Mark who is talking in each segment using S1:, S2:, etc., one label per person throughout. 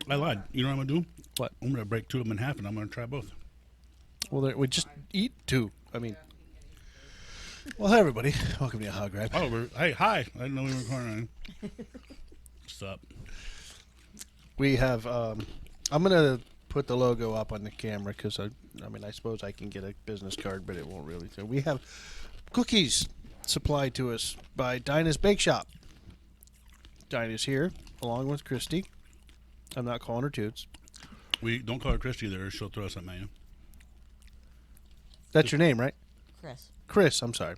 S1: I lied. You know what I'm going to do?
S2: What?
S1: I'm going to break 2 of them in half, and I'm going to try both.
S2: Well, we just eat 2. I mean, well, hi, everybody. Welcome to Hog Gripe.
S1: Oh, hey, hi. I didn't know we were recording. What's up?
S2: We have, I'm going to put the logo up on the camera because, I suppose I can get a business card, but it won't really. So we have cookies supplied to us by Dinah's Bakeshop. Dinah's here, along with Christy. I'm not calling her Toots.
S1: We don't call her Christy there. She'll throw us at menu.
S2: That's your name, right?
S3: Chris.
S2: Chris, I'm sorry.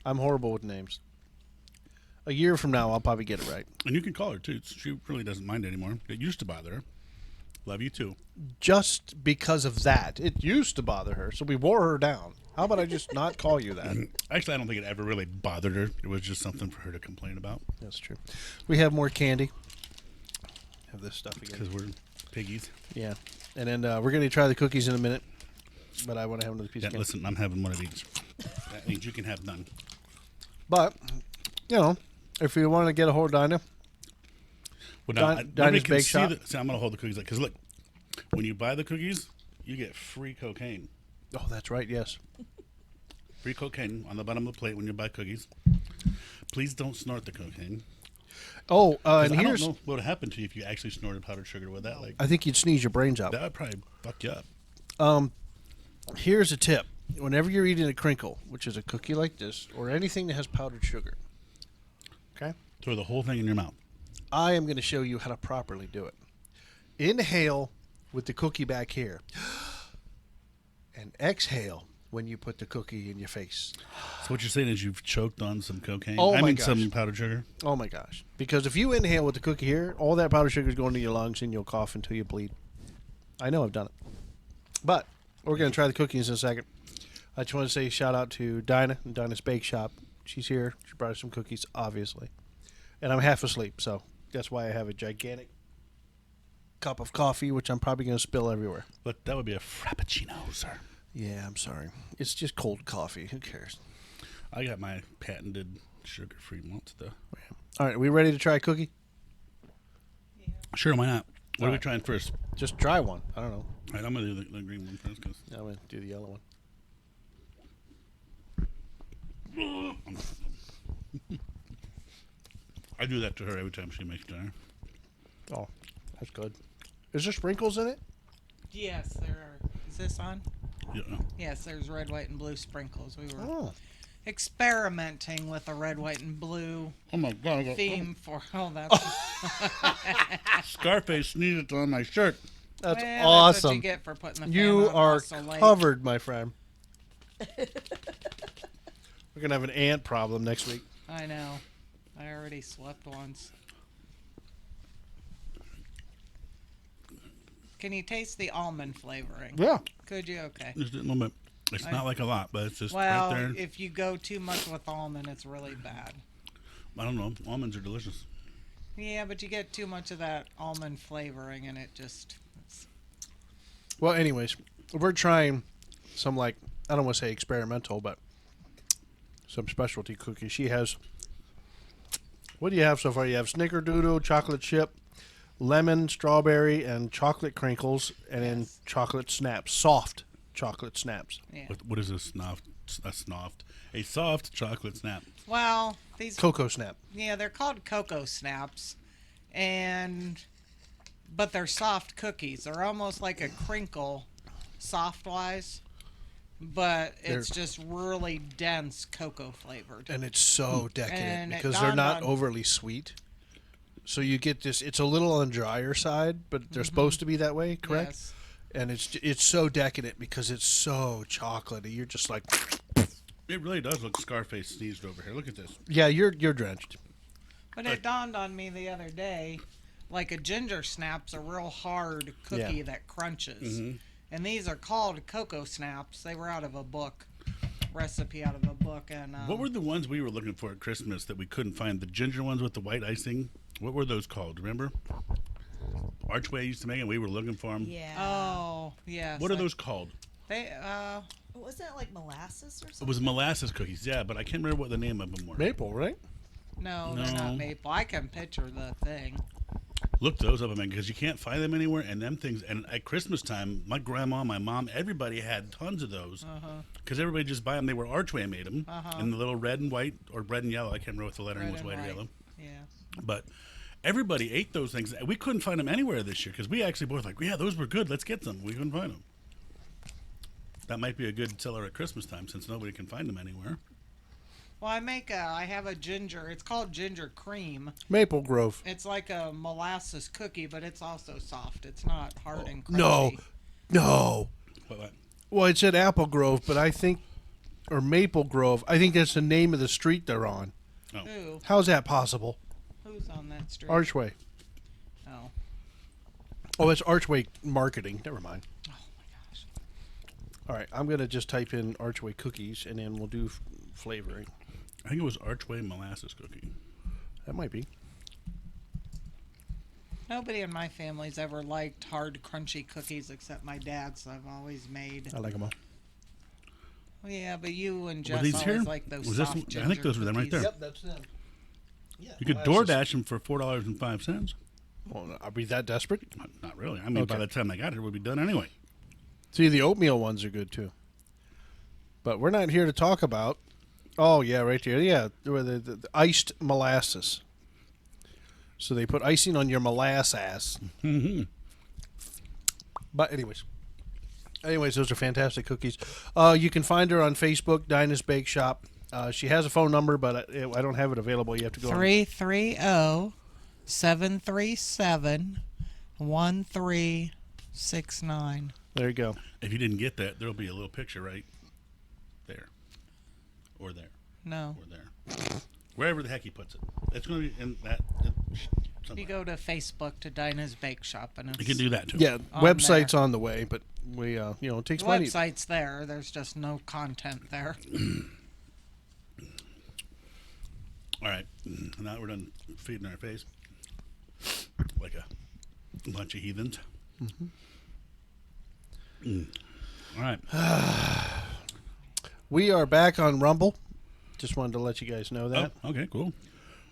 S2: I'm horrible with names. A year from now, I'll probably get it right.
S1: And you can call her Toots. She really doesn't mind anymore. It used to bother her. Love you, too.
S2: Just because of that. It used to bother her, so we wore her down. How about I just not call you that?
S1: Actually, I don't think it ever really bothered her. It was just something for her to complain about.
S2: That's true. We have more candy. Have this stuff again.
S1: Because we're piggies.
S2: Yeah. And then we're going to try the cookies in a minute. But I want to have another piece
S1: Yeah,
S2: of candy.
S1: listen, I'm having one of these. That means you can have none.
S2: But, if you want to get a hold of Dinah,
S1: Well, now,
S2: Dinah's Bake Shop.
S1: See, I'm going to hold the cookies. Because, look, when you buy the cookies, you get free cocaine.
S2: Oh, that's right, yes.
S1: Free cocaine on the bottom of the plate when you buy cookies. Please don't snort the cocaine.
S2: Oh, and
S1: I
S2: here's...
S1: don't know what would happen to you if you actually snorted powdered sugar with that. Like,
S2: I think you'd sneeze your brains out.
S1: that would probably fuck you up.
S2: Here's a tip. Whenever you're eating a crinkle, which is a cookie like this, or anything that has powdered sugar, okay?
S1: Throw the whole thing in your mouth.
S2: I am going to show you how to properly do it. Inhale with the cookie back here. And exhale when you put the cookie in your face.
S1: So what you're saying is you've choked on some cocaine?
S2: Oh,
S1: I
S2: my
S1: mean
S2: gosh.
S1: some powdered sugar?
S2: Oh, my gosh. Because if you inhale with the cookie here, all that powdered sugar is going to your lungs and you'll cough until you bleed. I know I've done it. But we're going to try the cookies in a second. I just want to say shout out to Dinah and Dinah's Bake Shop. She's here. She brought us some cookies, obviously. And I'm half asleep, so that's why I have a gigantic cup of coffee, which I'm probably going to spill everywhere.
S1: But that would be a frappuccino, sir.
S2: Yeah, I'm sorry. It's just cold coffee. Who cares?
S1: I got my patented sugar-free malt, though.
S2: All right, are we ready to try a cookie?
S1: Sure, why not? What are we
S2: right.
S1: trying first?
S2: Just try one. I don't know.
S1: All right, I'm going to do the green one first. Cause
S2: I'm going to do the yellow one.
S1: I do that to her every time she makes dinner.
S2: Oh, that's good. Is there sprinkles in it?
S3: Yes, there are. Is this on?
S1: Yeah.
S3: Yes, there's red, white, and blue sprinkles. We were
S2: Oh.
S3: experimenting with a red, white, and blue
S1: Oh, my God. I got
S3: theme for... Oh, that's...
S1: Scarface sneezed on my shirt.
S2: That's
S3: Well,
S2: awesome.
S3: That's what you get for putting the fan
S2: You
S3: on
S2: are
S3: also late.
S2: covered, my friend. We're going to have an ant problem next week.
S3: I know. I already slept once. Can you taste the almond flavoring?
S2: Yeah.
S3: Could you? Okay.
S1: Just a little bit. It's not like a lot, but it's just
S3: Well,
S1: right there.
S3: if you go too much with almond, it's really bad.
S1: I don't know. Almonds are delicious.
S3: Yeah, but you get too much of that almond flavoring, and it just... It's,
S2: Well, anyways, we're trying some, I don't want to say experimental, but some specialty cookies. She has... What do you have so far? You have snickerdoodle, chocolate chip, lemon, strawberry, and chocolate crinkles, and then
S3: Yes.
S2: chocolate snaps. Soft chocolate snaps.
S3: yeah.
S1: What is a snoft? A soft chocolate snap.
S3: Well, these...
S2: Cocoa snap.
S3: Yeah, they're called Cocoa Snaps, but they're soft cookies. They're almost like a crinkle, soft-wise, but it's just really dense cocoa flavored.
S2: And it's so decadent
S3: And it
S2: because they're not
S3: dawned on-
S2: overly sweet. So you get this, it's a little on the drier side, but they're supposed to be that way, correct?
S3: Yes.
S2: And it's so decadent because it's so chocolatey. You're just like,
S1: It really does look Scarface sneezed over here. Look at this.
S2: yeah, you're drenched.
S3: But it dawned on me the other day, like a ginger snap's a real hard cookie
S2: Yeah.
S3: that crunches. And these are called Cocoa Snaps. They were out of a book, recipe out of a book. And
S1: What were the ones we were looking for at Christmas that we couldn't find? The ginger ones with the white icing? What were those called? Remember? Archway used to make it. We were looking for them.
S4: Yeah.
S3: Oh, yes.
S1: What are those called?
S3: They,
S4: Wasn't it like molasses or
S1: It
S4: something?
S1: was molasses cookies, yeah, but I can't remember what the name of them were.
S2: Maple, right?
S3: no, they're
S1: No.
S3: not maple. I can picture the thing.
S1: Look those up, man, because you can't find them anywhere. And them things, and at Christmas time, my grandma, my mom, everybody had tons of those because everybody just buy them. They were Archway made them in the little red and white or red and yellow. I can't remember what the lettering was, white or yellow.
S3: Yeah.
S1: But everybody ate those things. We couldn't find them anywhere this year because we actually both like, yeah, those were good. Let's get some. We couldn't find them. That might be a good seller at Christmas time since nobody can find them anywhere.
S3: Well, I have a ginger. It's called ginger cream.
S2: Maple Grove.
S3: It's like a molasses cookie, but it's also soft. It's not hard and crunchy.
S2: No.
S1: What?
S2: Well, it said Apple Grove, but I think, or Maple Grove. I think that's the name of the street they're on.
S1: Oh.
S3: Who?
S2: How's that possible?
S3: Who's on that street?
S2: Archway.
S3: Oh.
S2: Oh, it's Archway Marketing. Never mind.
S3: Oh my gosh.
S2: All right, I'm gonna just type in Archway cookies, and then we'll do flavoring.
S1: I think it was Archway molasses cookie.
S2: That might be.
S3: Nobody in my family's ever liked hard, crunchy cookies except my dad, so I've always made.
S2: I like them all.
S3: Well, yeah, but you and
S1: Were
S3: Jess
S1: these
S3: always
S1: here?
S3: like those
S1: Was this
S3: soft
S1: one- I
S3: ginger
S1: think those were them right
S3: cookies.
S1: there.
S2: that's them. Yeah.
S1: You could DoorDash them for $4.05.
S2: Well, are we that desperate?
S1: Not really. I mean, by
S2: Okay.
S1: the time they got here, we'd be done anyway.
S2: See, the oatmeal ones are good too. But we're not here to talk about. Oh yeah, right there. Yeah, the iced molasses. So they put icing on your molasses. But anyways, those are fantastic cookies. You can find her on Facebook, Dinah's Bake Shop. She has a phone number, but I don't have it available. You have to go.
S3: 330-737-1369.
S2: There you go.
S1: If you didn't get that, there'll be a little picture right there. Or there.
S3: No.
S1: Or there. Wherever the heck he puts it. It's going to be in that.
S3: You go to Facebook to Dinah's Bake Shop, and it's
S1: You can do that too.
S2: Yeah,
S3: On
S2: website's
S3: there.
S2: on the way, but we, it takes
S3: the
S2: plenty.
S3: website's there. There's just no content there.
S1: All right. Now we're done feeding our face like a bunch of heathens. All right.
S2: We are back on Rumble. Just wanted to let you guys know that.
S1: Oh, okay, cool.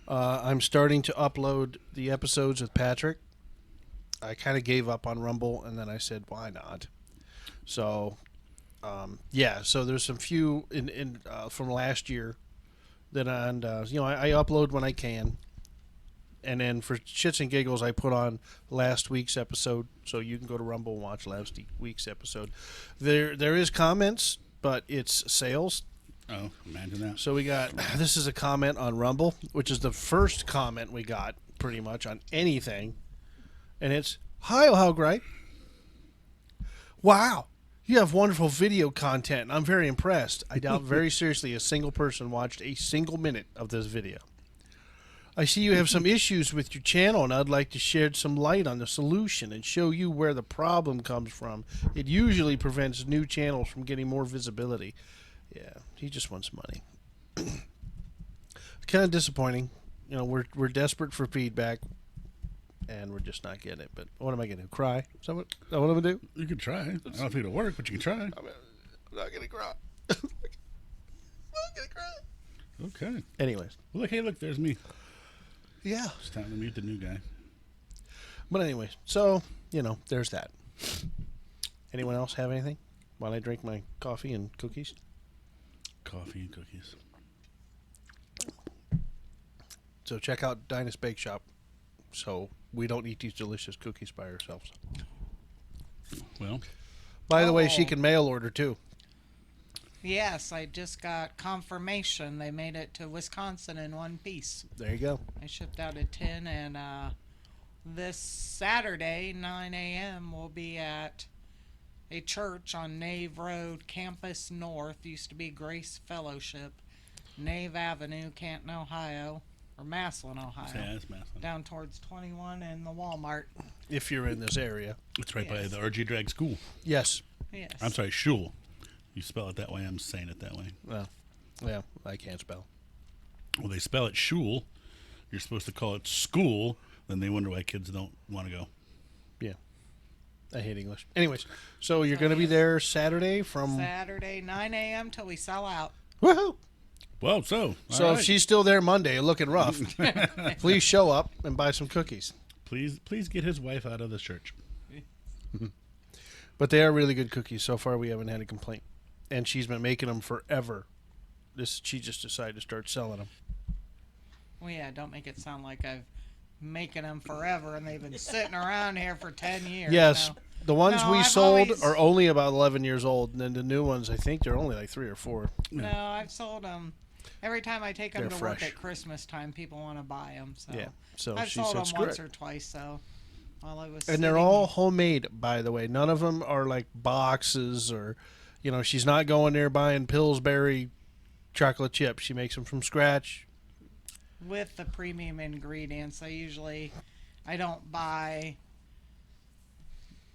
S2: I'm starting to upload the episodes with Patrick. I kind of gave up on Rumble, and then I said, why not? So, so there's some few in from last year that I upload when I can. And then for shits and giggles, I put on last week's episode, so you can go to Rumble and watch last week's episode. There is comments, but it's sales.
S1: Oh, imagine that.
S2: So we got, this is a comment on Rumble, which is the first comment we got pretty much on anything. And it's, hi, Ohio Gripe. Wow, you have wonderful video content. I'm very impressed. I doubt very seriously a single person watched a single minute of this video. I see you have some issues with your channel, and I'd like to shed some light on the solution and show you where the problem comes from. It usually prevents new channels from getting more visibility. Yeah, he just wants money. It's kind of disappointing. We're desperate for feedback, and we're just not getting it. But what am I going to do? Cry? Is that what I'm going to do?
S1: You can try. I don't know if it'll work, but you can try.
S2: I'm not going to cry. I'm not going to cry.
S1: Okay.
S2: Anyways.
S1: Well, look, there's me.
S2: Yeah.
S1: It's time to meet the new guy.
S2: But anyways, so, there's that. Anyone else have anything while I drink my coffee and cookies?
S1: Coffee and cookies.
S2: So check out Dinah's Bake Shop so we don't eat these delicious cookies by ourselves.
S1: Well,
S2: By the way, she
S3: Oh.
S2: can mail order too.
S3: Yes, I just got confirmation they made it to Wisconsin in one piece.
S2: There you go.
S3: I shipped out a tin, and this Saturday, 9 a.m., we'll be at a church on Nave Road, Campus North. Used to be Grace Fellowship, Nave Avenue, Canton, Ohio, or Massillon, Ohio.
S1: yeah, it's Maslin.
S3: Down towards 21 and the Walmart.
S2: If you're in this area.
S1: It's right by
S3: Yes.
S1: the RG Drag School.
S2: Yes.
S3: Yes.
S1: I'm sorry, Shul. You spell it that way. I'm saying it that way.
S2: Well, yeah, I can't spell.
S1: Well, they spell it Shul. You're supposed to call it school. Then they wonder why kids don't want to go.
S2: Yeah. I hate English. Anyways, so you're going to be there Saturday from...
S3: Saturday, 9 a.m. till we sell out.
S2: Woohoo!
S1: Well, so.
S2: So
S1: all
S2: if
S1: right.
S2: she's still there Monday looking rough, please show up and buy some cookies.
S1: Please get his wife out of the church.
S2: But they are really good cookies. So far, we haven't had a complaint. And she's been making them forever. She just decided to start selling them.
S3: Well, yeah, don't make it sound like I've making them forever and they've been sitting around here for 10 years.
S2: Yes.
S3: No.
S2: The ones
S3: No,
S2: we
S3: I've
S2: sold
S3: always-
S2: are only about 11 years old. And then the new ones, I think they're only like 3 or 4.
S3: No, I've sold them. Every time I take them
S2: They're
S3: to work
S2: fresh.
S3: at Christmas time, people want to buy them. So
S2: Yeah. So
S3: I've
S2: she
S3: sold
S2: said,
S3: them
S2: screw
S3: once
S2: it.
S3: or twice. So while I was
S2: And they're
S3: sitting-
S2: all homemade, by the way. None of them are like boxes or, she's not going there buying Pillsbury chocolate chips. She makes them from scratch.
S3: with the premium ingredients. I don't buy.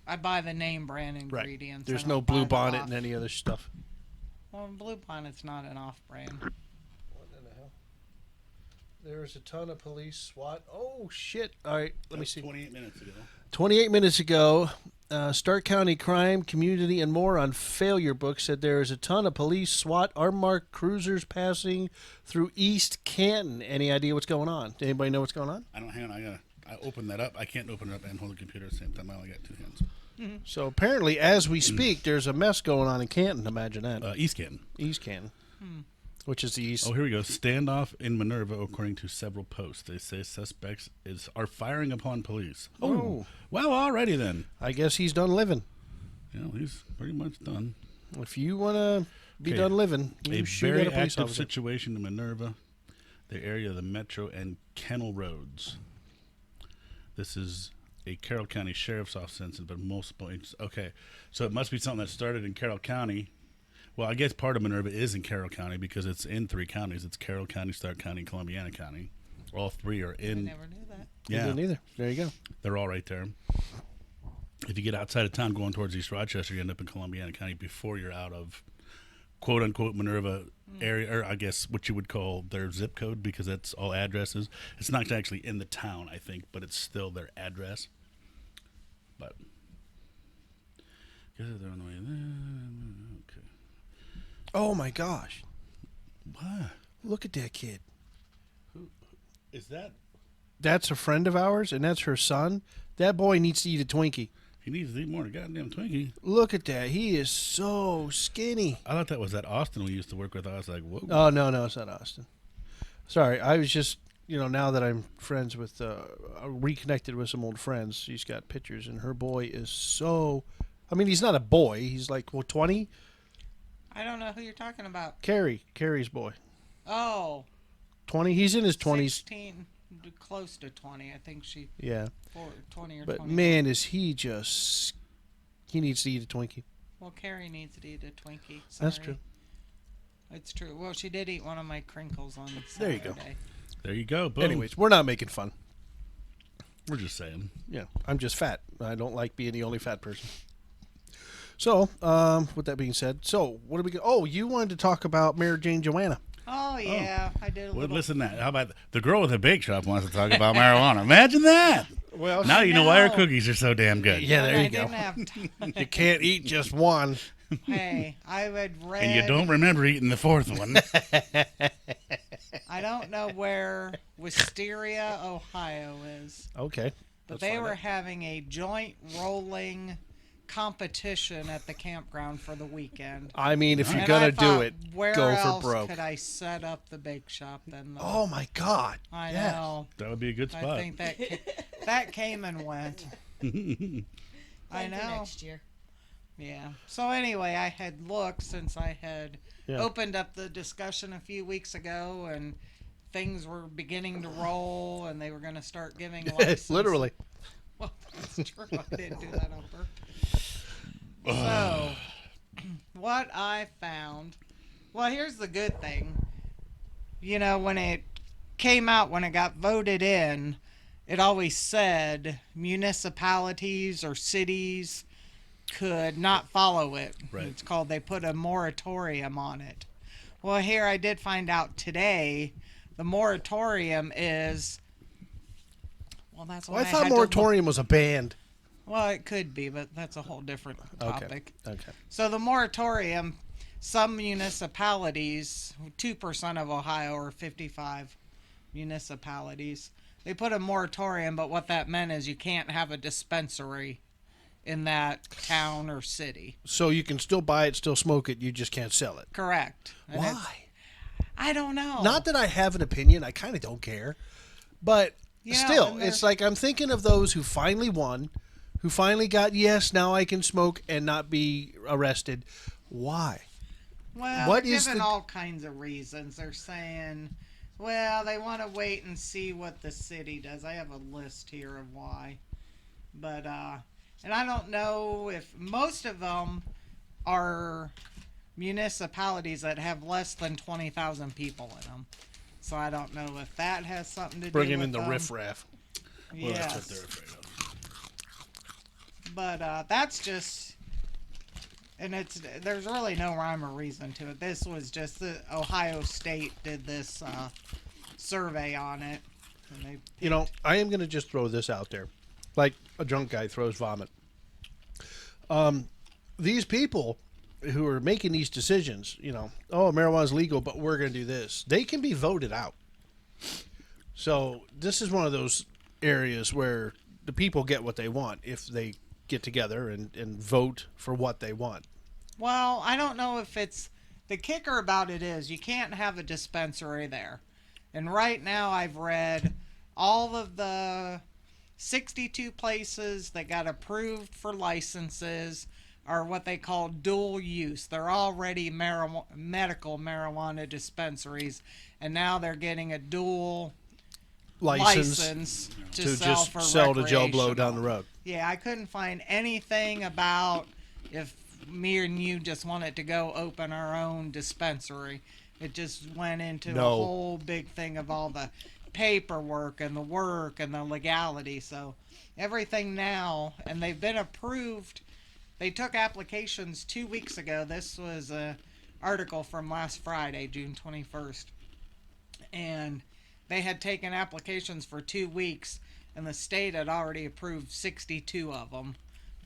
S3: I buy the name brand ingredients.
S2: There's
S3: I
S2: no
S3: don't buy
S2: Blue
S3: the
S2: Bonnet
S3: off-
S2: and any other stuff.
S3: Well, Blue Bonnet's not an off-brand.
S2: What in the hell? There's a ton of police SWAT. Oh, shit. All right, let me see.
S1: 28 minutes ago.
S2: 28 minutes ago, Stark County Crime, Community, and More on Failure Book said there is a ton of police, SWAT, unmarked cruisers passing through East Canton. Any idea what's going on? Does anybody know what's going on?
S1: I don't. Hang on. I opened that up. I can't open it up and hold the computer at the same time. I only got 2 hands.
S2: So apparently, as we speak, there's a mess going on in Canton. Imagine that.
S1: East Canton.
S2: East Canton, which is the east.
S1: Oh, here we go. Standoff in Minerva, according to several posts. They say suspects are firing upon police.
S2: Oh.
S1: Well, alrighty then.
S2: I guess he's done living.
S1: He's pretty much done.
S2: If you want to be
S1: Okay.
S2: done living, you
S1: A
S2: shoot
S1: very
S2: at a police
S1: active
S2: officer.
S1: situation in Minerva, the area of the Metro and Kennel Roads. This is a Carroll County Sheriff's Office incident, but multiple. Okay, so it must be something that started in Carroll County. Well, I guess part of Minerva is in Carroll County because it's in 3 counties. It's Carroll County, Stark County, and Columbiana County. All 3 are
S3: I
S1: in.
S3: never knew that.
S2: I
S1: Yeah,
S2: didn't either. There you go.
S1: they're all right there. If you get outside of town going towards East Rochester, you end up in Columbiana County before you're out of quote unquote Minerva area, or I guess what you would call their zip code, because that's all addresses. It's not actually in the town, I think, but it's still their address. But okay.
S2: Oh my gosh!
S1: What
S2: Look at that kid.
S1: is that?
S2: That's a friend of ours, and that's her son. That boy needs to eat a Twinkie.
S1: He needs to eat more goddamn Twinkie.
S2: Look at that. He is so skinny.
S1: I thought that was that Austin we used to work with. I was like, whoa.
S2: Oh, no, it's not Austin. Sorry, I was just, now that I'm friends with, reconnected with some old friends, she's got pictures, and her boy is so, he's not a boy. He's like, 20?
S3: I don't know who you're talking about.
S2: Carrie's boy.
S3: Oh,
S2: 20? He's in his 20s.
S3: 16, close to 20. I think she
S2: Yeah.
S3: 20 or
S2: But
S3: 20.
S2: man, is he needs to eat a Twinkie.
S3: Well, Carrie needs to eat a Twinkie.
S2: That's
S3: Sorry.
S2: true.
S3: It's true. Well, she did eat one of my crinkles on Saturday.
S2: There you go.
S1: There you go. Boom.
S2: Anyways, we're not making fun.
S1: We're just saying.
S2: Yeah, I'm just fat. I don't like being the only fat person. So, with that being said, what are we going? Oh, you wanted to talk about Mary Jane Joanna.
S3: Oh yeah, I did a
S1: Well,
S3: little.
S1: listen to that. How about the girl with the Bakeshop wants to talk about marijuana? Imagine that.
S2: Well,
S1: Now you know why her
S3: No.
S1: cookies are so damn good.
S2: Yeah, there
S3: I
S2: you go.
S3: didn't have time.
S2: You can't eat just one.
S3: Hey, I had read.
S1: And you don't remember eating the 4th one.
S3: I don't know where Wisteria, Ohio is,
S2: Okay.
S3: but
S2: let's
S3: they
S2: find
S3: were
S2: out.
S3: having a joint rolling competition at the campground for the weekend.
S2: If you're
S3: And
S2: gonna
S3: I
S2: do
S3: thought,
S2: it,
S3: where
S2: go
S3: else
S2: for broke.
S3: could I set up the bake shop then?
S2: Oh my God!
S3: I
S2: yes.
S3: know.
S1: That would be a good
S3: I
S1: spot.
S3: think that came and went. I
S4: Plan for
S3: know.
S4: next year.
S3: Yeah. So anyway, I had looked since I had
S2: Yeah.
S3: opened up the discussion a few weeks ago, and things were beginning to roll, and they were going to start giving licenses.
S2: Literally.
S3: Well, that's true. I didn't do that on purpose. So, what I found. Well, here's the good thing. When it came out, when it got voted in, it always said municipalities or cities could not follow it.
S1: Right.
S3: It's called, they put a moratorium on it. Well, here I did find out today, the moratorium is, well, that's what
S2: Well, I
S3: I
S2: thought
S3: had to
S2: moratorium was a band.
S3: well, it could be, but that's a whole different topic.
S2: Okay.
S3: So the moratorium, some municipalities, 2% of Ohio or 55 municipalities, they put a moratorium, but what that meant is you can't have a dispensary in that town or city.
S2: So you can still buy it, still smoke it. You just can't sell it.
S3: Correct. And it's-
S2: Why?
S3: I don't know.
S2: Not that I have an opinion. I kind of don't care. But
S3: You know,
S2: still,
S3: and
S2: it's
S3: there's-
S2: like I'm thinking of those who finally won, who finally got, yes, now I can smoke and not be arrested. Why?
S3: Well,
S2: What
S3: they're
S2: is
S3: giving
S2: the-
S3: all kinds of reasons. They're saying, well, they want to wait and see what the city does. I have a list here of why. But, and I don't know if most of them are municipalities that have less than 20,000 people in them. So I don't know if that has something to do
S2: Bringing
S3: with
S2: in the
S3: them.
S2: riffraff.
S1: Well,
S3: Yes.
S1: that's what they're afraid of.
S3: But that's just, and there's really no rhyme or reason to it. This was just the Ohio State did this survey on it, and they
S2: You know, I am going to just throw this out there. Like a drunk guy throws vomit. These people who are making these decisions, you know, oh, marijuana's legal, but we're going to do this. They can be voted out. So this is one of those areas where the people get what they want if they get together and vote for what they want.
S3: Well, I don't know if it's the kicker about it is you can't have a dispensary there, and right now I've read all of the 62 places that got approved for licenses are what they call dual use. They're already medical marijuana dispensaries, and now they're getting a dual license to sell
S2: just
S3: for
S2: sell to Joe Blow
S3: recreational.
S2: down the road.
S3: Yeah, I couldn't find anything about if me and you just wanted to go open our own dispensary. It just went into
S2: No.
S3: a whole big thing of all the paperwork and the work and the legality. So everything now, and they've been approved. They took applications 2 weeks ago. This was an article from last Friday, June 21st. And they had taken applications for 2 weeks, and the state had already approved 62 of them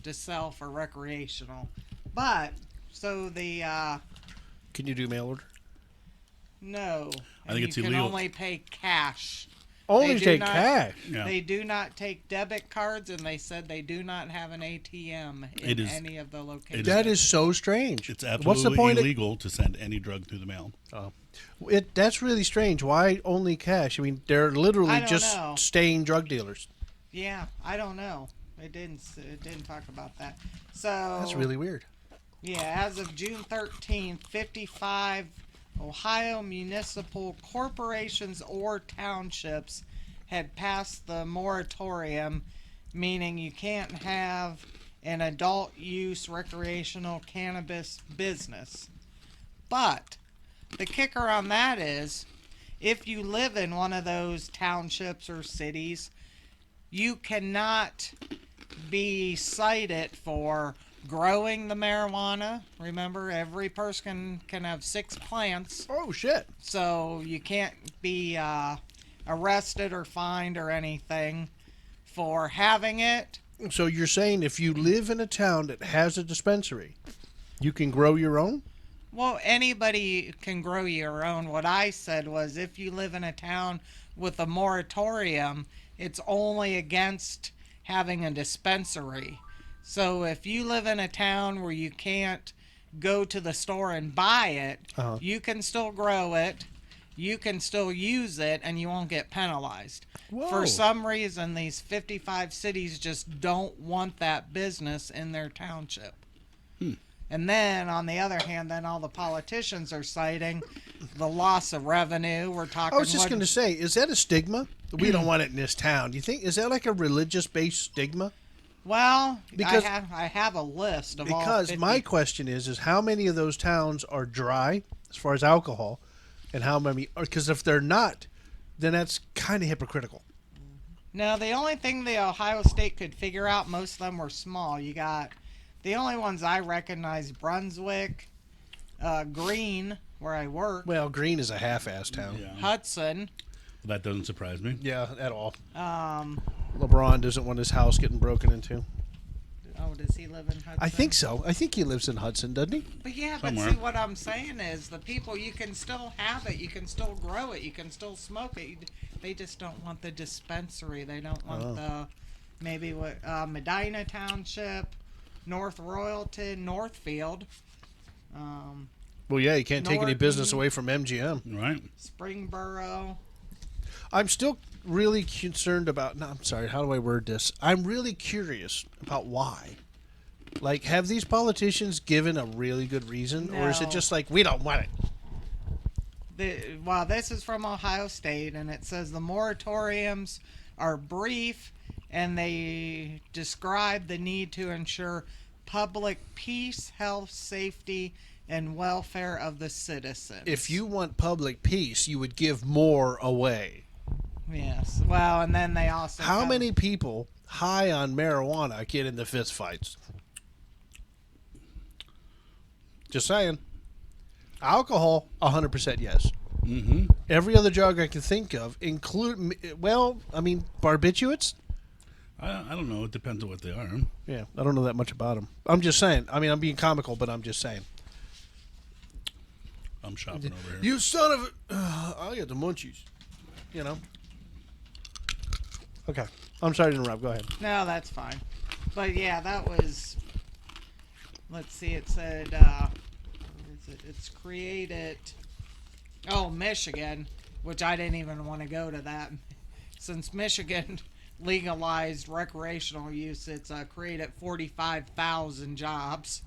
S3: to sell for recreational. But, so the,
S2: Can you do mail order?
S3: no.
S1: I think
S3: And
S1: it's
S3: you can
S1: illegal.
S3: only pay cash.
S2: Only
S3: do
S2: take
S3: not-
S2: cash.
S1: Yeah.
S3: They do not take debit cards, and they said they do not have an ATM in
S1: It is-
S3: any of the locations.
S2: That is so strange.
S1: It's
S2: What's
S1: absolutely
S2: the point?
S1: illegal to send any drug through the mail.
S2: That's really strange. Why only cash? I mean, they're literally
S3: I don't
S2: just
S3: know.
S2: staying drug dealers.
S3: Yeah, I don't know. It didn't talk about that. So
S2: That's really weird.
S3: Yeah, as of June 13th, 55 Ohio municipal corporations or townships had passed the moratorium, meaning you can't have an adult use recreational cannabis business. But the kicker on that is if you live in one of those townships or cities, you cannot be cited for growing the marijuana. Remember, every person can have 6 plants,
S2: Oh shit!
S3: so you can't be arrested or fined or anything for having it.
S2: So you're saying if you live in a town that has a dispensary, you can grow your own?
S3: Well, anybody can grow your own. What I said was if you live in a town with a moratorium, it's only against having a dispensary. So if you live in a town where you can't go to the store and buy it,
S2: Uh-huh.
S3: you can still grow it, you can still use it, and you won't get penalized.
S2: Whoa.
S3: For some reason, these 55 cities just don't want that business in their township. And then, on the other hand, then all the politicians are citing the loss of revenue. We're talking.
S2: I was just going to say, is that a stigma? We don't want it in this town. Do you think is that like a religious-based stigma?
S3: Well,
S2: Because-
S3: I have a list of all
S2: Because
S3: 50.
S2: my question is how many of those towns are dry as far as alcohol, and how many? Because if they're not, then that's kind of hypocritical.
S3: No, the only thing the Ohio State could figure out, most of them were small. You got the only ones I recognize: Brunswick, Greene, where I work,
S2: Well, Green is a half-ass town.
S1: Yeah.
S3: Hudson.
S1: That doesn't surprise me.
S2: Yeah, at all.
S3: Um,
S2: LeBron doesn't want his house getting broken into.
S3: oh, does he live in Hudson?
S2: I think so. I think he lives in Hudson, doesn't he?
S3: But yeah,
S1: Somewhere.
S3: but see what I'm saying is the people, you can still have it, you can still grow it, you can still smoke it. They just don't want the dispensary. They don't want the maybe what Medina Township, North Royalton, Northfield.
S2: Well, yeah, you can't take any business
S3: Norton.
S2: away from MGM.
S1: Right.
S3: Springboro.
S2: I'm still really concerned about. No, I'm sorry. How do I word this? I'm really curious about why. Like, have these politicians given a really good reason, or is it
S3: No.
S2: just like we don't want it?
S3: Well, this is from Ohio State, and it says the moratoriums are brief, and they describe the need to ensure public peace, health, safety, and welfare of the citizens.
S2: If you want public peace, you would give more away.
S3: Yes. Well, and then they also
S2: How
S3: have-
S2: many people high on marijuana get into fist fights? Just saying. Alcohol, 100% yes.
S1: Mm-hmm.
S2: Every other drug I can think of, barbiturates?
S1: I don't know. It depends on what they are.
S2: Yeah, I don't know that much about them. I'm just saying. I mean, I'm being comical, but I'm just saying.
S1: I'm shopping over here.
S2: You son of a... I got the munchies. You know? Okay. I'm sorry to interrupt. Go ahead.
S3: No, that's fine. But yeah, that was. Let's see. It said. Where is it? It's created. Oh, Michigan, which I didn't even want to go to that, since Michigan legalized recreational use. It's created 45,000 jobs.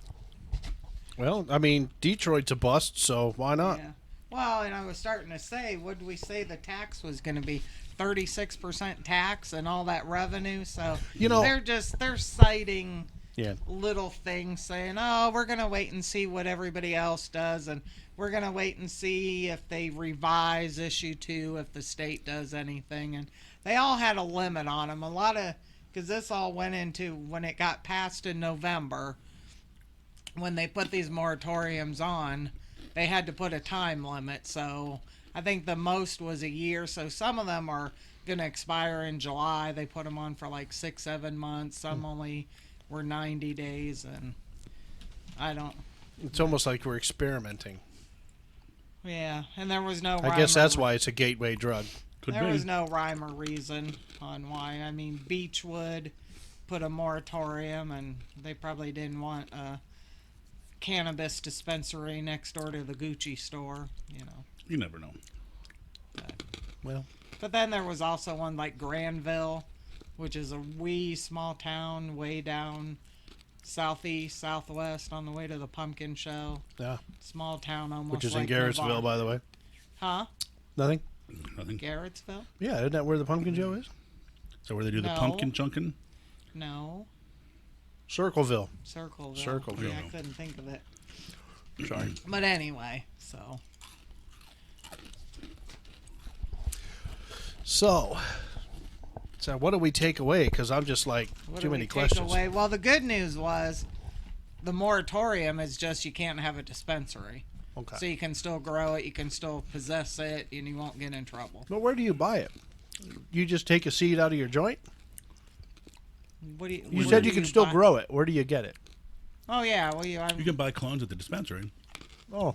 S2: Well, I mean, Detroit's a bust, so why not?
S3: Yeah. Well, and I was starting to say, what did we say the tax was going to be? 36% tax and all that revenue. So
S2: You know-
S3: they're citing
S2: Yeah.
S3: little things, saying, "Oh, we're going to wait and see what everybody else does, and we're going to wait and see if they revise issue 2, if the state does anything." And they all had a limit on them. Because this all went into when it got passed in November. When they put these moratoriums on, they had to put a time limit. So I think the most was a year. So some of them are going to expire in July. They put them on for like 6-7 months. Some only were 90 days. And I don't.
S2: It's almost like we're experimenting.
S3: Yeah. And there was no
S2: I guess that's why it's a gateway drug.
S1: Could
S3: There
S1: be.
S3: was no rhyme or reason on why. I mean, Beechwood put a moratorium, and they probably didn't want a cannabis dispensary next door to the Gucci store, you know.
S1: You never know.
S2: Well,
S3: But then there was also one like Granville, which is a wee small town way down southeast, southwest on the way to the pumpkin show.
S2: yeah.
S3: Small town almost
S2: Which is
S3: like
S2: in Garrettsville,
S3: Navarre.
S2: by the way.
S3: Huh?
S2: Nothing?
S1: I think.
S3: Garrettsville?
S2: Yeah, isn't that where the pumpkin show is?
S1: So where they do the
S3: No.
S1: pumpkin chunking?
S3: No.
S2: Circleville.
S3: Circleville.
S2: Circleville.
S3: Yeah, I couldn't think of it.
S2: Sorry.
S3: But anyway, so
S2: So what do we take away? Because I'm just like,
S3: what
S2: too
S3: do we
S2: many
S3: take
S2: questions.
S3: away? Well, the good news was the moratorium is just you can't have a dispensary.
S2: Okay.
S3: So you can still grow it, you can still possess it, and you won't get in trouble.
S2: But where do you buy it? You just take a seed out of your joint?
S3: What do
S2: You
S3: where
S2: said
S3: do
S2: you can still
S3: buy-
S2: grow it. Where do you get it?
S3: Oh yeah, well
S1: You can buy clones at the dispensary.
S2: Oh,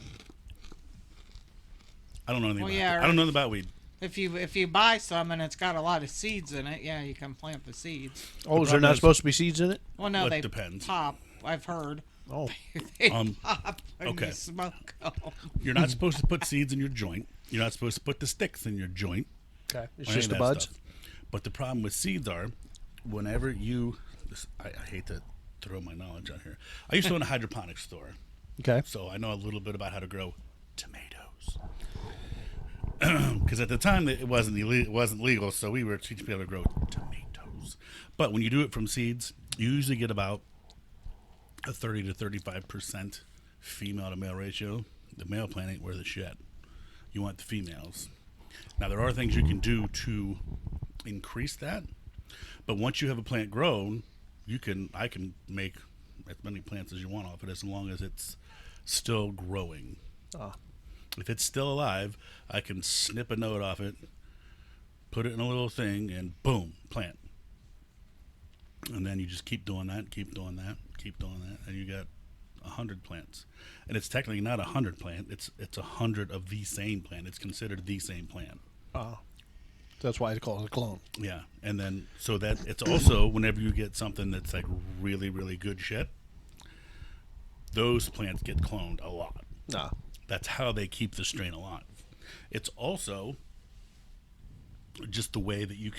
S1: I don't know anything
S3: Well,
S1: about
S3: yeah,
S1: it. I don't know about weed.
S3: if you buy some and it's got a lot of seeds in it, yeah, you can plant the seeds.
S2: oh, is there
S1: problem
S2: not
S1: is-
S2: supposed to be seeds in it?
S3: Well, no,
S1: Well, it
S3: they
S1: depends.
S3: pop. I've heard
S2: Oh,
S3: they
S1: Um,
S3: pop when
S1: okay.
S3: you smoke 'em.
S1: You're not supposed to put seeds in your joint. You're not supposed to put the sticks in your joint.
S2: okay. It's
S1: or any
S2: just
S1: of
S2: the
S1: that
S2: buds.
S1: stuff. But the problem with seeds are, whenever you, I hate to throw my knowledge out here. I used to own a hydroponics store,
S2: Okay.
S1: so I know a little bit about how to grow tomatoes. Because at the time it wasn't legal, so we were teaching people to grow tomatoes. But when you do it from seeds, you usually get about a 30 to 35% female to male ratio. The male plant ain't worth a shit. You want the females. Now there are things you can do to increase that, but once you have a plant grown, I can make as many plants as you want off it as long as it's still growing.
S2: Ah.
S1: If it's still alive, I can snip a node off it, put it in a little thing, and boom, plant. And then you just keep doing that, and you got 100 plants. And it's technically not 100 plant; it's 100 of the same plant. It's considered the same plant.
S2: Oh. That's why it's called a clone.
S1: Yeah, and then so that it's also whenever you get something that's like really, really good shit, those plants get cloned a lot.
S2: Nah.
S1: That's how they keep the strain alive. It's also just the way that you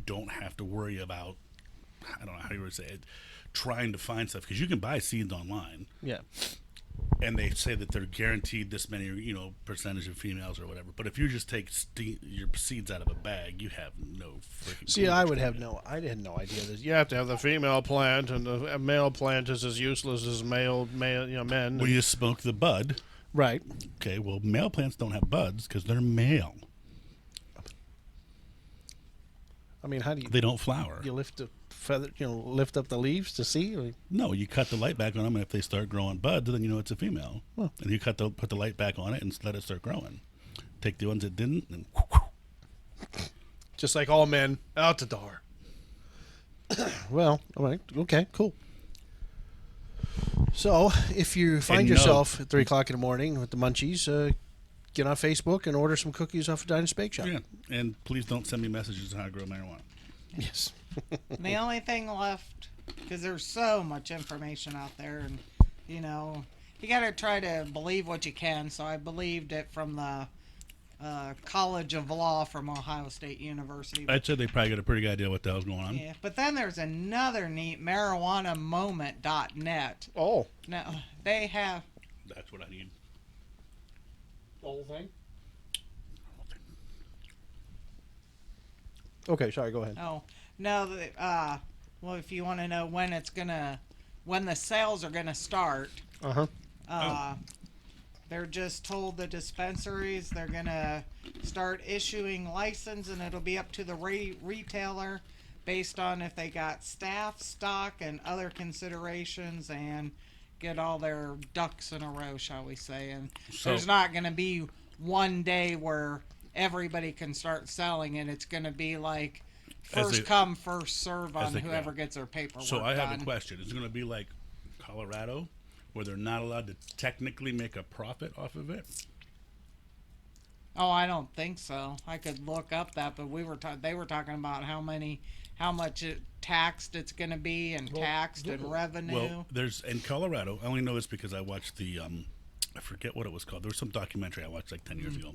S1: don't have to worry about, I don't know how you would say it, trying to find stuff, because you can buy seeds online.
S2: Yeah.
S1: And they say that they're guaranteed this many, percentage of females or whatever. But if you just take your seeds out of a bag, you have no freaking.
S2: See, I had no idea that you have to have the female plant, and the male plant is as useless as male, men.
S1: Well, you smoke the bud.
S2: Right.
S1: Okay. Well, male plants don't have buds because they're male.
S2: I mean, how do you?
S1: They don't flower.
S2: You lift the feather, lift up the leaves to see. Or?
S1: No, you cut the light back on them, and if they start growing buds, then you know it's a female.
S2: Huh.
S1: And you put the light back on it and let it start growing. Take the ones that didn't, and
S2: just like all men, out the door. Well, all right, okay, cool. So, if you find yourself at 3 o'clock in the morning with the munchies, get on Facebook and order some cookies off of Dinah's Bakeshop.
S1: yeah. And please don't send me messages on how to grow marijuana.
S2: Yes.
S3: The only thing left, because there's so much information out there, and you got to try to believe what you can. So I believed it from the College of Law from Ohio State University.
S1: I'd say they probably got a pretty good idea what the hell's going on.
S3: Yeah, but then there's another neat marijuanamoment.net.
S2: Oh.
S3: Now they have.
S1: That's what I need.
S2: The whole thing? Okay, sorry, go ahead.
S3: Oh no, well, if you want to know when the sales are gonna start, they're just told the dispensaries they're gonna start issuing license, and it'll be up to the retailer based on if they got staff, stock, and other considerations, and get all their ducks in a row, shall we say. And
S1: So,
S3: there's not gonna be one day where everybody can start selling it. It's gonna be like first come, first serve on whoever gets their paperwork
S1: So I have
S3: done.
S1: a question. Is it going to be like Colorado, where they're not allowed to technically make a profit off of it?
S3: Oh, I don't think so. I could look up that, but they were talking about how much taxed it's going to be, and taxed and revenue.
S1: Well, there's in Colorado. I only know this because I watched the I forget what it was called. There was some documentary I watched like 10 years ago.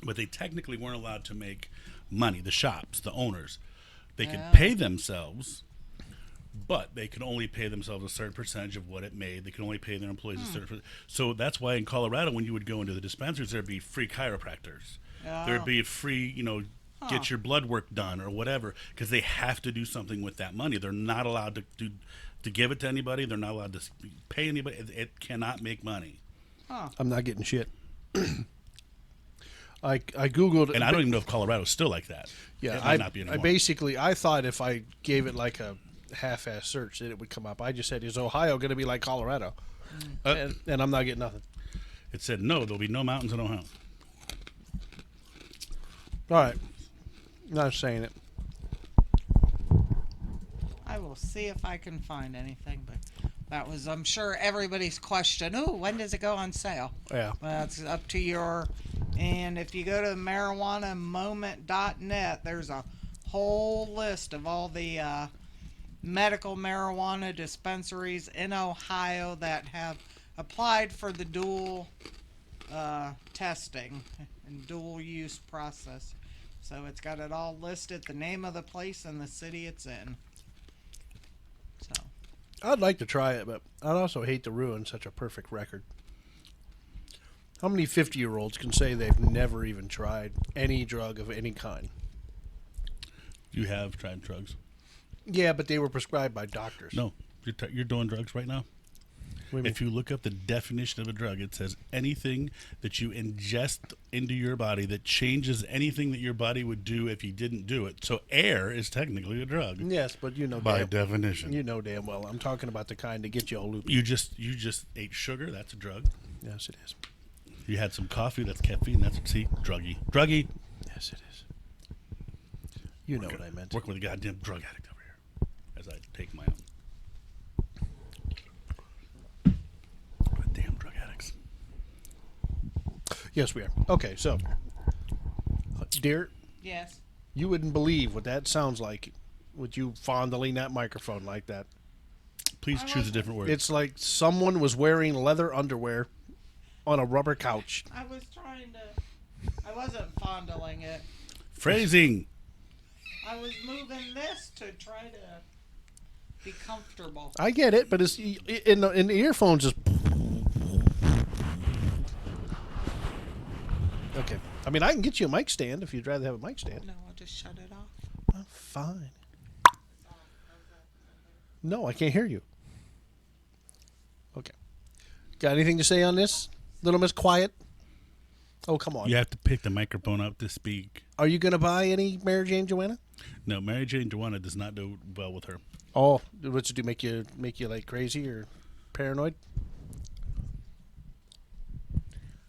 S1: But they technically weren't allowed to make money. The shops, the owners, they could pay themselves, but they could only pay themselves a certain percentage of what it made. They could only pay their employees a certain. So that's why in Colorado, when you would go into the dispensaries, there'd be free chiropractors. There'd be free, get your blood work done or whatever, because they have to do something with that money. They're not allowed to give it to anybody. They're not allowed to pay anybody. It cannot make money.
S2: I'm not getting shit. I Googled,
S1: and I don't even know if Colorado's still like that.
S2: Yeah,
S1: it might not be anymore.
S2: I thought if I gave it like a half-ass search that it would come up. I just said, is Ohio going to be like Colorado? And I'm not getting nothing.
S1: It said no, there'll be no mountains in Ohio.
S2: All right, not saying it.
S3: I will see if I can find anything, but that was, I'm sure, everybody's question. Ooh, when does it go on sale?
S2: Yeah.
S3: Well, it's up to your. And if you go to marijuanamoment.net, there's a whole list of all the medical marijuana dispensaries in Ohio that have applied for the dual testing and dual use process. So it's got it all listed, the name of the place and the city it's in. So
S2: I'd like to try it, but I'd also hate to ruin such a perfect record. How many 50-year-olds can say they've never even tried any drug of any kind?
S1: You have tried drugs?
S2: Yeah, but they were prescribed by doctors.
S1: No, you're doing drugs right now.
S2: What do you mean?
S1: If you look up the definition of a drug, it says anything that you ingest into your body that changes anything that your body would do if you didn't do it. So air is technically a drug.
S2: Yes, but
S1: by definition.
S2: You know damn well. I'm talking about the kind that get you all loopy.
S1: You just ate sugar. That's a drug.
S2: Yes, it is.
S1: You had some coffee. That's caffeine. That's druggy. Druggy.
S2: Yes, it is. You know what I meant.
S1: Working with a goddamn drug addict over here as I take my own. Damn drug addicts.
S2: Yes, we are. Okay, so, deer,
S3: Yes.
S2: You wouldn't believe what that sounds like with you fondling that microphone like that.
S1: Please choose a different word.
S2: It's like someone was wearing leather underwear on a rubber couch.
S3: I was trying to. I wasn't fondling it.
S1: Phrasing.
S3: I was moving this to try to be comfortable.
S2: I get it, but it's in the earphones. Just okay. I mean, I can get you a mic stand if you'd rather have a mic stand.
S3: No, I'll just shut it off.
S2: Oh, fine. No, I can't hear you. Okay. Got anything to say on this, Little Miss Quiet? Oh, come on.
S1: You have to pick the microphone up to speak.
S2: Are you going to buy any Mary Jane Joanna?
S1: No, Mary Jane Joanna does not do well with her.
S2: Oh, what's it do? Make you like crazy or paranoid?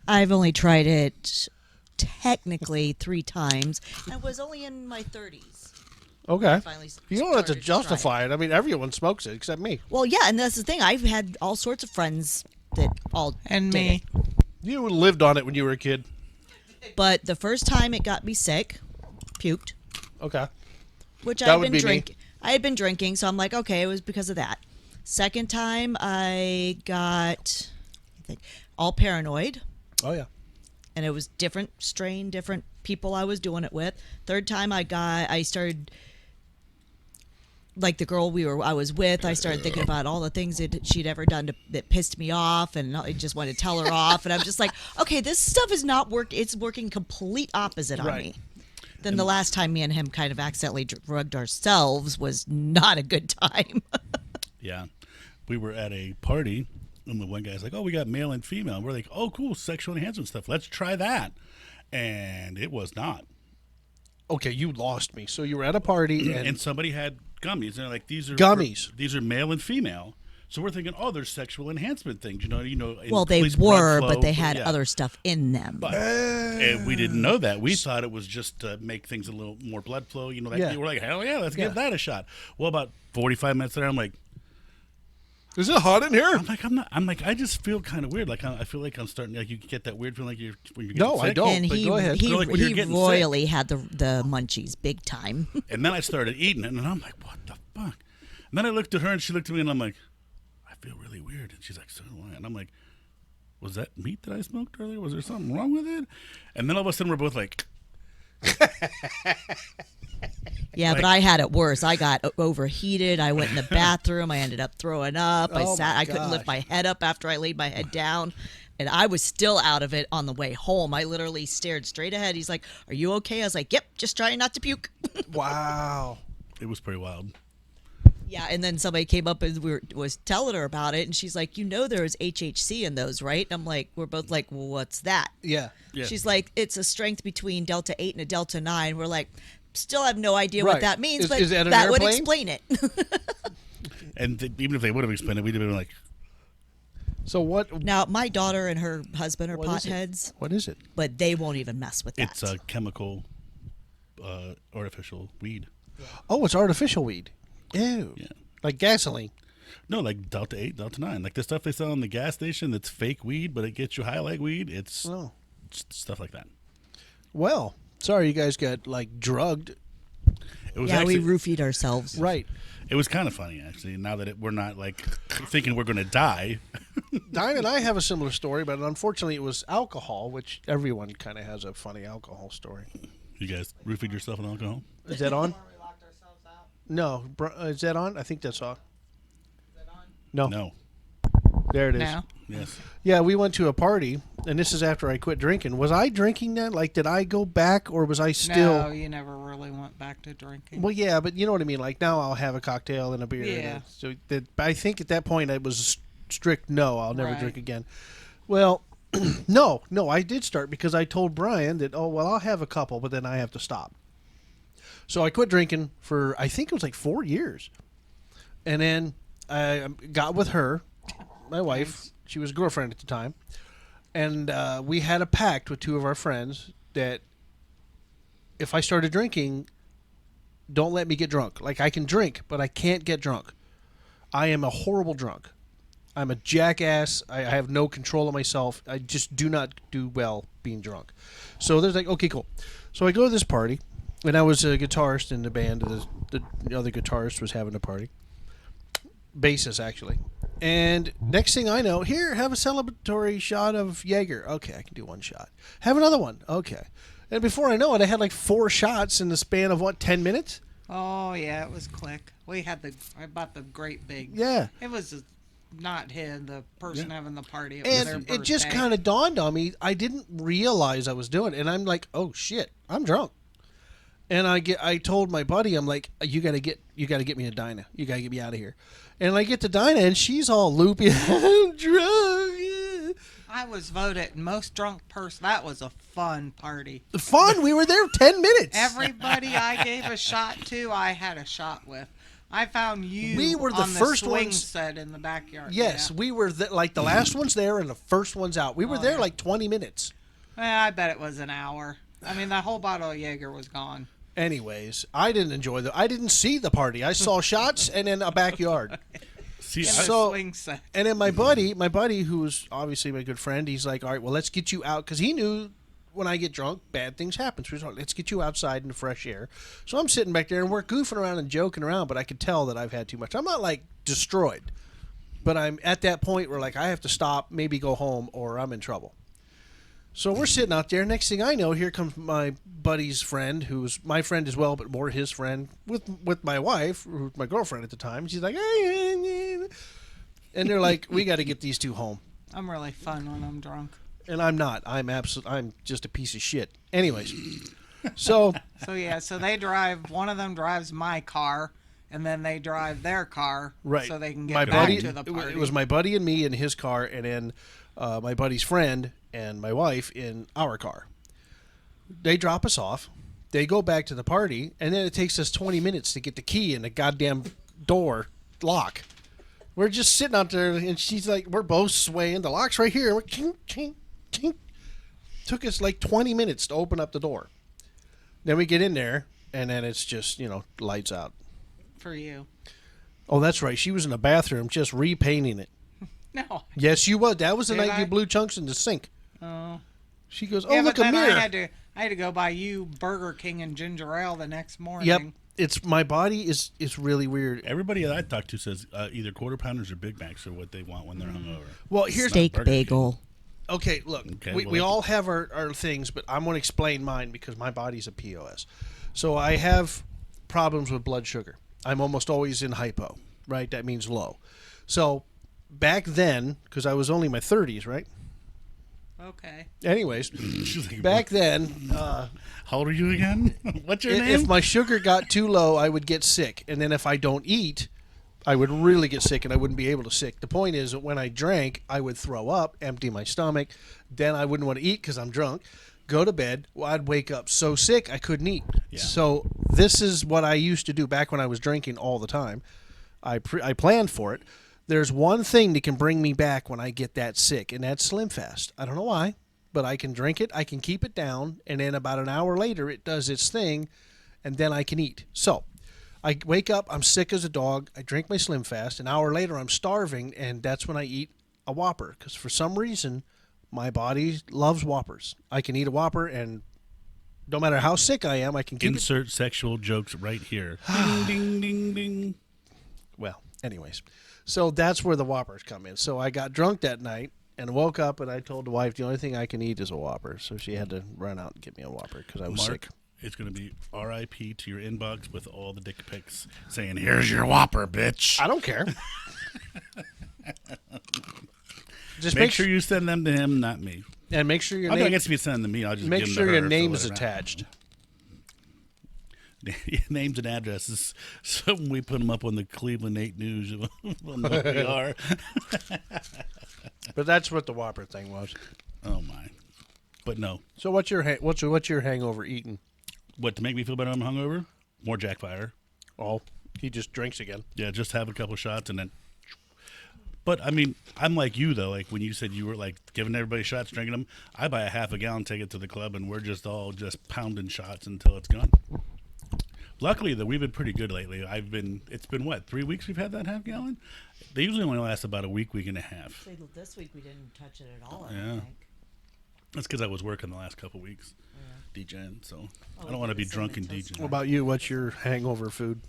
S4: I've only tried it technically 3 times.
S5: I was only in my 30s.
S2: Okay.
S5: Finally
S2: You don't have to
S5: started try
S2: justify it. I mean, everyone smokes it except me.
S5: Well, yeah, and that's the thing. I've had all sorts of friends that all
S3: And
S5: did
S3: me.
S5: it.
S2: You lived on it when you were a kid.
S5: But the first time it got me sick, puked,
S2: Okay.
S5: which
S2: That
S5: I've
S2: would
S5: been
S2: be me.
S5: drinking. I had been drinking, so I'm like, okay, it was because of that. Second time, I got all paranoid,
S2: Oh, yeah.
S5: and it was different strain, different people I was doing it with. Third time, I started, like the girl I was with, I started thinking about all the things that she'd ever done that pissed me off, and I just wanted to tell her off. And I'm just like, okay, this stuff is not working. It's working complete opposite on
S2: Right.
S5: me. Then the last time me and him kind of accidentally drugged ourselves was not a good time.
S1: Yeah. We were at a party, and the one guy's like, oh, we got male and female. And we're like, oh, cool, sexual enhancement stuff. Let's try that. And it was not.
S2: Okay, you lost me. So you were at a party
S1: And somebody had gummies. And they're like, these are
S2: Gummies.
S1: These are male and female. So we're thinking, oh, there's sexual enhancement things.
S5: Well, they
S1: increased blood
S5: were,
S1: flow,
S5: but they had
S1: yeah.
S5: other stuff in them.
S1: But and we didn't know that. We thought it was just to make things a little more blood flow.
S2: Yeah.
S1: We're like, hell yeah, let's
S2: Yeah.
S1: give that a shot. Well, about 45 minutes later, I'm like,
S2: is it hot in here?
S1: I'm like, I just feel kind of weird. Like I feel like I'm starting. Like you get that weird feeling like when you're getting
S2: No, I
S1: sick.
S2: don't.
S5: And
S2: but
S5: he
S2: go ahead.
S5: he,
S1: Like when you're
S5: he
S1: getting
S5: royally had the munchies big time.
S1: And then I started eating it, and I'm like, what the fuck? And then I looked at her, and she looked at me, and I'm like, I feel really weird. And she's like, so do I. And I'm like, was that meat that I smoked earlier? Was there something wrong with it? And then all of a sudden, we're both like,
S5: Yeah, but I had it worse. I got overheated. I went in the bathroom. I ended up throwing up.
S2: Oh,
S5: I couldn't lift my head up after I laid my head down. And I was still out of it on the way home. I literally stared straight ahead. He's like, "Are you okay?" I was like, "Yep, just trying not to puke."
S2: Wow.
S1: it was pretty wild.
S5: Yeah, and then somebody came up and was telling her about it, and she's like, there was HHC in those, right? And I'm like, we're both like, well, what's that?
S2: Yeah.
S1: Yeah.
S5: She's like, it's a strength between Delta 8 and a Delta 9. We're like, still have no idea
S2: Right.
S5: what that means, but
S2: is that an
S5: that would
S2: airplane?
S5: explain it.
S1: And even if they would have explained it, we'd have been like,
S2: So what?
S5: Now, my daughter and her husband are
S2: What is it?
S5: potheads,
S2: What is it?
S5: but they won't even mess with that.
S1: it's a chemical, artificial weed.
S2: Oh, it's artificial weed. Ew.
S1: Yeah.
S2: Like gasoline.
S1: No, like Delta 8, Delta 9. Like the stuff they sell in the gas station that's fake weed, but it gets you high like weed. It's
S2: Oh.
S1: stuff like that.
S2: Well, sorry you guys got like drugged.
S1: It was
S5: Yeah,
S1: actually,
S5: we roofied ourselves.
S2: Right.
S1: It was kind of funny, actually, now that we're not, like, thinking we're going to die.
S2: Dinah and I have a similar story, but unfortunately it was alcohol, which everyone kind of has a funny alcohol story.
S1: You guys roofied yourself on alcohol?
S2: Is that on?
S3: We locked ourselves out.
S2: No. Is that on? I think that's on.
S3: Is it on?
S2: No.
S1: No.
S2: There it is.
S3: No.
S1: Yes.
S2: Yeah, we went to a party, and this is after I quit drinking. Was I drinking then? Like, did I go back, or was I still?
S3: No, you never really went back to drinking.
S2: Well, yeah, but you know what I mean. Like now, I'll have a cocktail and a beer.
S3: Yeah.
S2: So I think at that point, it was a strict no. I'll never
S3: Right.
S2: drink again. Well, no, I did start because I told Brian that I'll have a couple, but then I have to stop. So I quit drinking for I think it was like 4 years, and then I got with her, my wife. She was a girlfriend at the time, and we had a pact with 2 of our friends that if I started drinking, don't let me get drunk. Like, I can drink, but I can't get drunk. I am a horrible drunk. I'm a jackass. I have no control of myself. I just do not do well being drunk. So there's like, okay, cool. So I go to this party, And I was a guitarist in the band. The other guitarist was having a party. Bassist, actually. And next thing I know, here, have a celebratory shot of Jaeger. Okay, I can do one shot. Have another one. Okay. And before I know it, I had like 4 shots in the span of, 10 minutes?
S3: Oh yeah, it was quick. I bought the great big.
S2: Yeah.
S3: It was not the person having the party. It was their
S2: And
S3: birthday.
S2: it just kind of dawned on me. I didn't realize I was doing it. And I'm like, oh, shit, I'm drunk. And I told my buddy, I'm like, you gotta get me a Dinah. You gotta get me out of here. And I get to Dinah, and she's all loopy. I'm drunk. Yeah.
S3: I was voted most drunk person. That was a fun party.
S2: Fun. We were there 10 minutes.
S3: Everybody I gave a shot to, I had a shot with. I found you.
S2: We were the
S3: on
S2: first
S3: swing
S2: ones-
S3: set in the backyard.
S2: Yes,
S3: Yeah.
S2: we were like the last one's there and the first one's out. We were there
S3: yeah.
S2: like 20 minutes.
S3: Well, I bet it was an hour. I mean, the whole bottle of Jaeger was gone.
S2: Anyways, I didn't enjoy I didn't see the party. I saw shots and then a backyard.
S1: See,
S3: In the
S2: So-
S3: swing set.
S2: And then my buddy, who's obviously my good friend, he's like, all right, well, let's get you out. Because he knew when I get drunk, bad things happen. So he's like, let's get you outside in the fresh air. So I'm sitting back there, and we're goofing around and joking around, but I could tell that I've had too much. I'm not, like, destroyed. But I'm at that point where, like, I have to stop, maybe go home, or I'm in trouble. So we're sitting out there. Next thing I know, here comes my buddy's friend, who's my friend as well, but more his friend, with my wife, who's my girlfriend at the time. She's like, hey. And they're like, we got to get these two home.
S3: I'm really fun when I'm drunk.
S2: And I'm not. I'm just a piece of shit. Anyways, so
S3: So they drive. One of them drives my car, and then they drive their car,
S2: right,
S3: so they can get
S2: my
S3: back
S2: buddy,
S3: to the party.
S2: It was my buddy and me in his car, and then my buddy's friend and my wife in our car. They drop us off. They go back to the party, and then it takes us 20 minutes to get the key in the goddamn door lock. We're just sitting out there, and she's like, we're both swaying. The lock's right here. We're ching, ching, ching. Took us like 20 minutes to open up the door. Then we get in there, and then it's just, lights out.
S3: For you.
S2: Oh, that's right. She was in the bathroom just repainting it.
S3: No.
S2: Yes, you was. That was the
S3: Did
S2: night
S3: I?
S2: you blew chunks in the sink.
S3: Oh.
S2: She goes, oh,
S3: Yeah,
S2: look,
S3: but
S2: a
S3: then
S2: mirror.
S3: I had to go buy you Burger King and ginger ale the next morning.
S2: Yep. It's my body is really weird.
S1: everybody that I talk to says either quarter pounders or Big Macs are what they want when they're hungover.
S2: Well, here's
S4: Steak
S1: Burger King.
S4: bagel.
S2: okay. Look,
S1: Okay,
S2: we
S1: well,
S2: all have our things, but I'm going to explain mine because my body's a POS. So I have problems with blood sugar. I'm almost always in hypo. Right, that means low. So back then, because I was only in my 30s, right?
S3: Okay.
S2: Anyways,
S1: She's like,
S2: back then.
S1: how old are you again? What's your name?
S2: If my sugar got too low, I would get sick. And then if I don't eat, I would really get sick and I wouldn't be able to sick. The point is that when I drank, I would throw up, empty my stomach. Then I wouldn't want to eat because I'm drunk. Go to bed. Well, I'd wake up so sick I couldn't eat.
S1: Yeah.
S2: So this is what I used to do back when I was drinking all the time. I planned for it. There's one thing that can bring me back when I get that sick, and that's Slim Fast. I don't know why, but I can drink it, I can keep it down, and then about an hour later it does its thing, and then I can eat. So I wake up, I'm sick as a dog, I drink my Slim Fast, an hour later I'm starving, and that's when I eat a Whopper, because for some reason my body loves Whoppers. I can eat a Whopper, and no matter how sick I am, I can keep it.
S1: Insert sexual jokes right here. Ding, ding, ding, ding.
S2: Well, anyways, so that's where the Whoppers come in. So I got drunk that night and woke up, and I told the wife the only thing I can eat is a Whopper. So she had to run out and get me a Whopper because I was
S1: Mark,
S2: sick.
S1: it's going to be RIP to your inbox with all the dick pics saying, here's your Whopper, bitch.
S2: I don't care. Just
S1: Make sure you send them to him, not me.
S2: and make sure your
S1: I
S2: name.
S1: guess if you send them to me, I'll just
S2: Make
S1: give them
S2: sure
S1: to
S2: your
S1: her,
S2: name
S1: fill
S2: is
S1: it around.
S2: attached.
S1: Names and addresses. So when we put them up on the Cleveland 8 News, we'll know who we are.
S2: But that's what the Whopper thing was.
S1: Oh, my. But no.
S2: So what's your hangover eating?
S1: What, to make me feel better when I'm hungover? More Jack Fire.
S2: Oh, he just drinks again.
S1: Yeah, just have a couple shots and then. But, I mean, I'm like you, though. Like, when you said you were, like, giving everybody shots, drinking them, I buy a half a gallon, take it to the club, and we're just all just pounding shots until it's gone. Luckily, though, we've been pretty good lately. It's been, what, 3 weeks we've had that half gallon? They usually only last about a week, week and a half.
S5: This week we didn't touch it at all.
S1: Yeah. That's because I was working the last couple weeks, DJing. So
S3: Oh,
S1: I don't want to be
S3: so
S1: drunk and
S3: it does-
S1: DJing.
S2: What about you? What's your hangover food?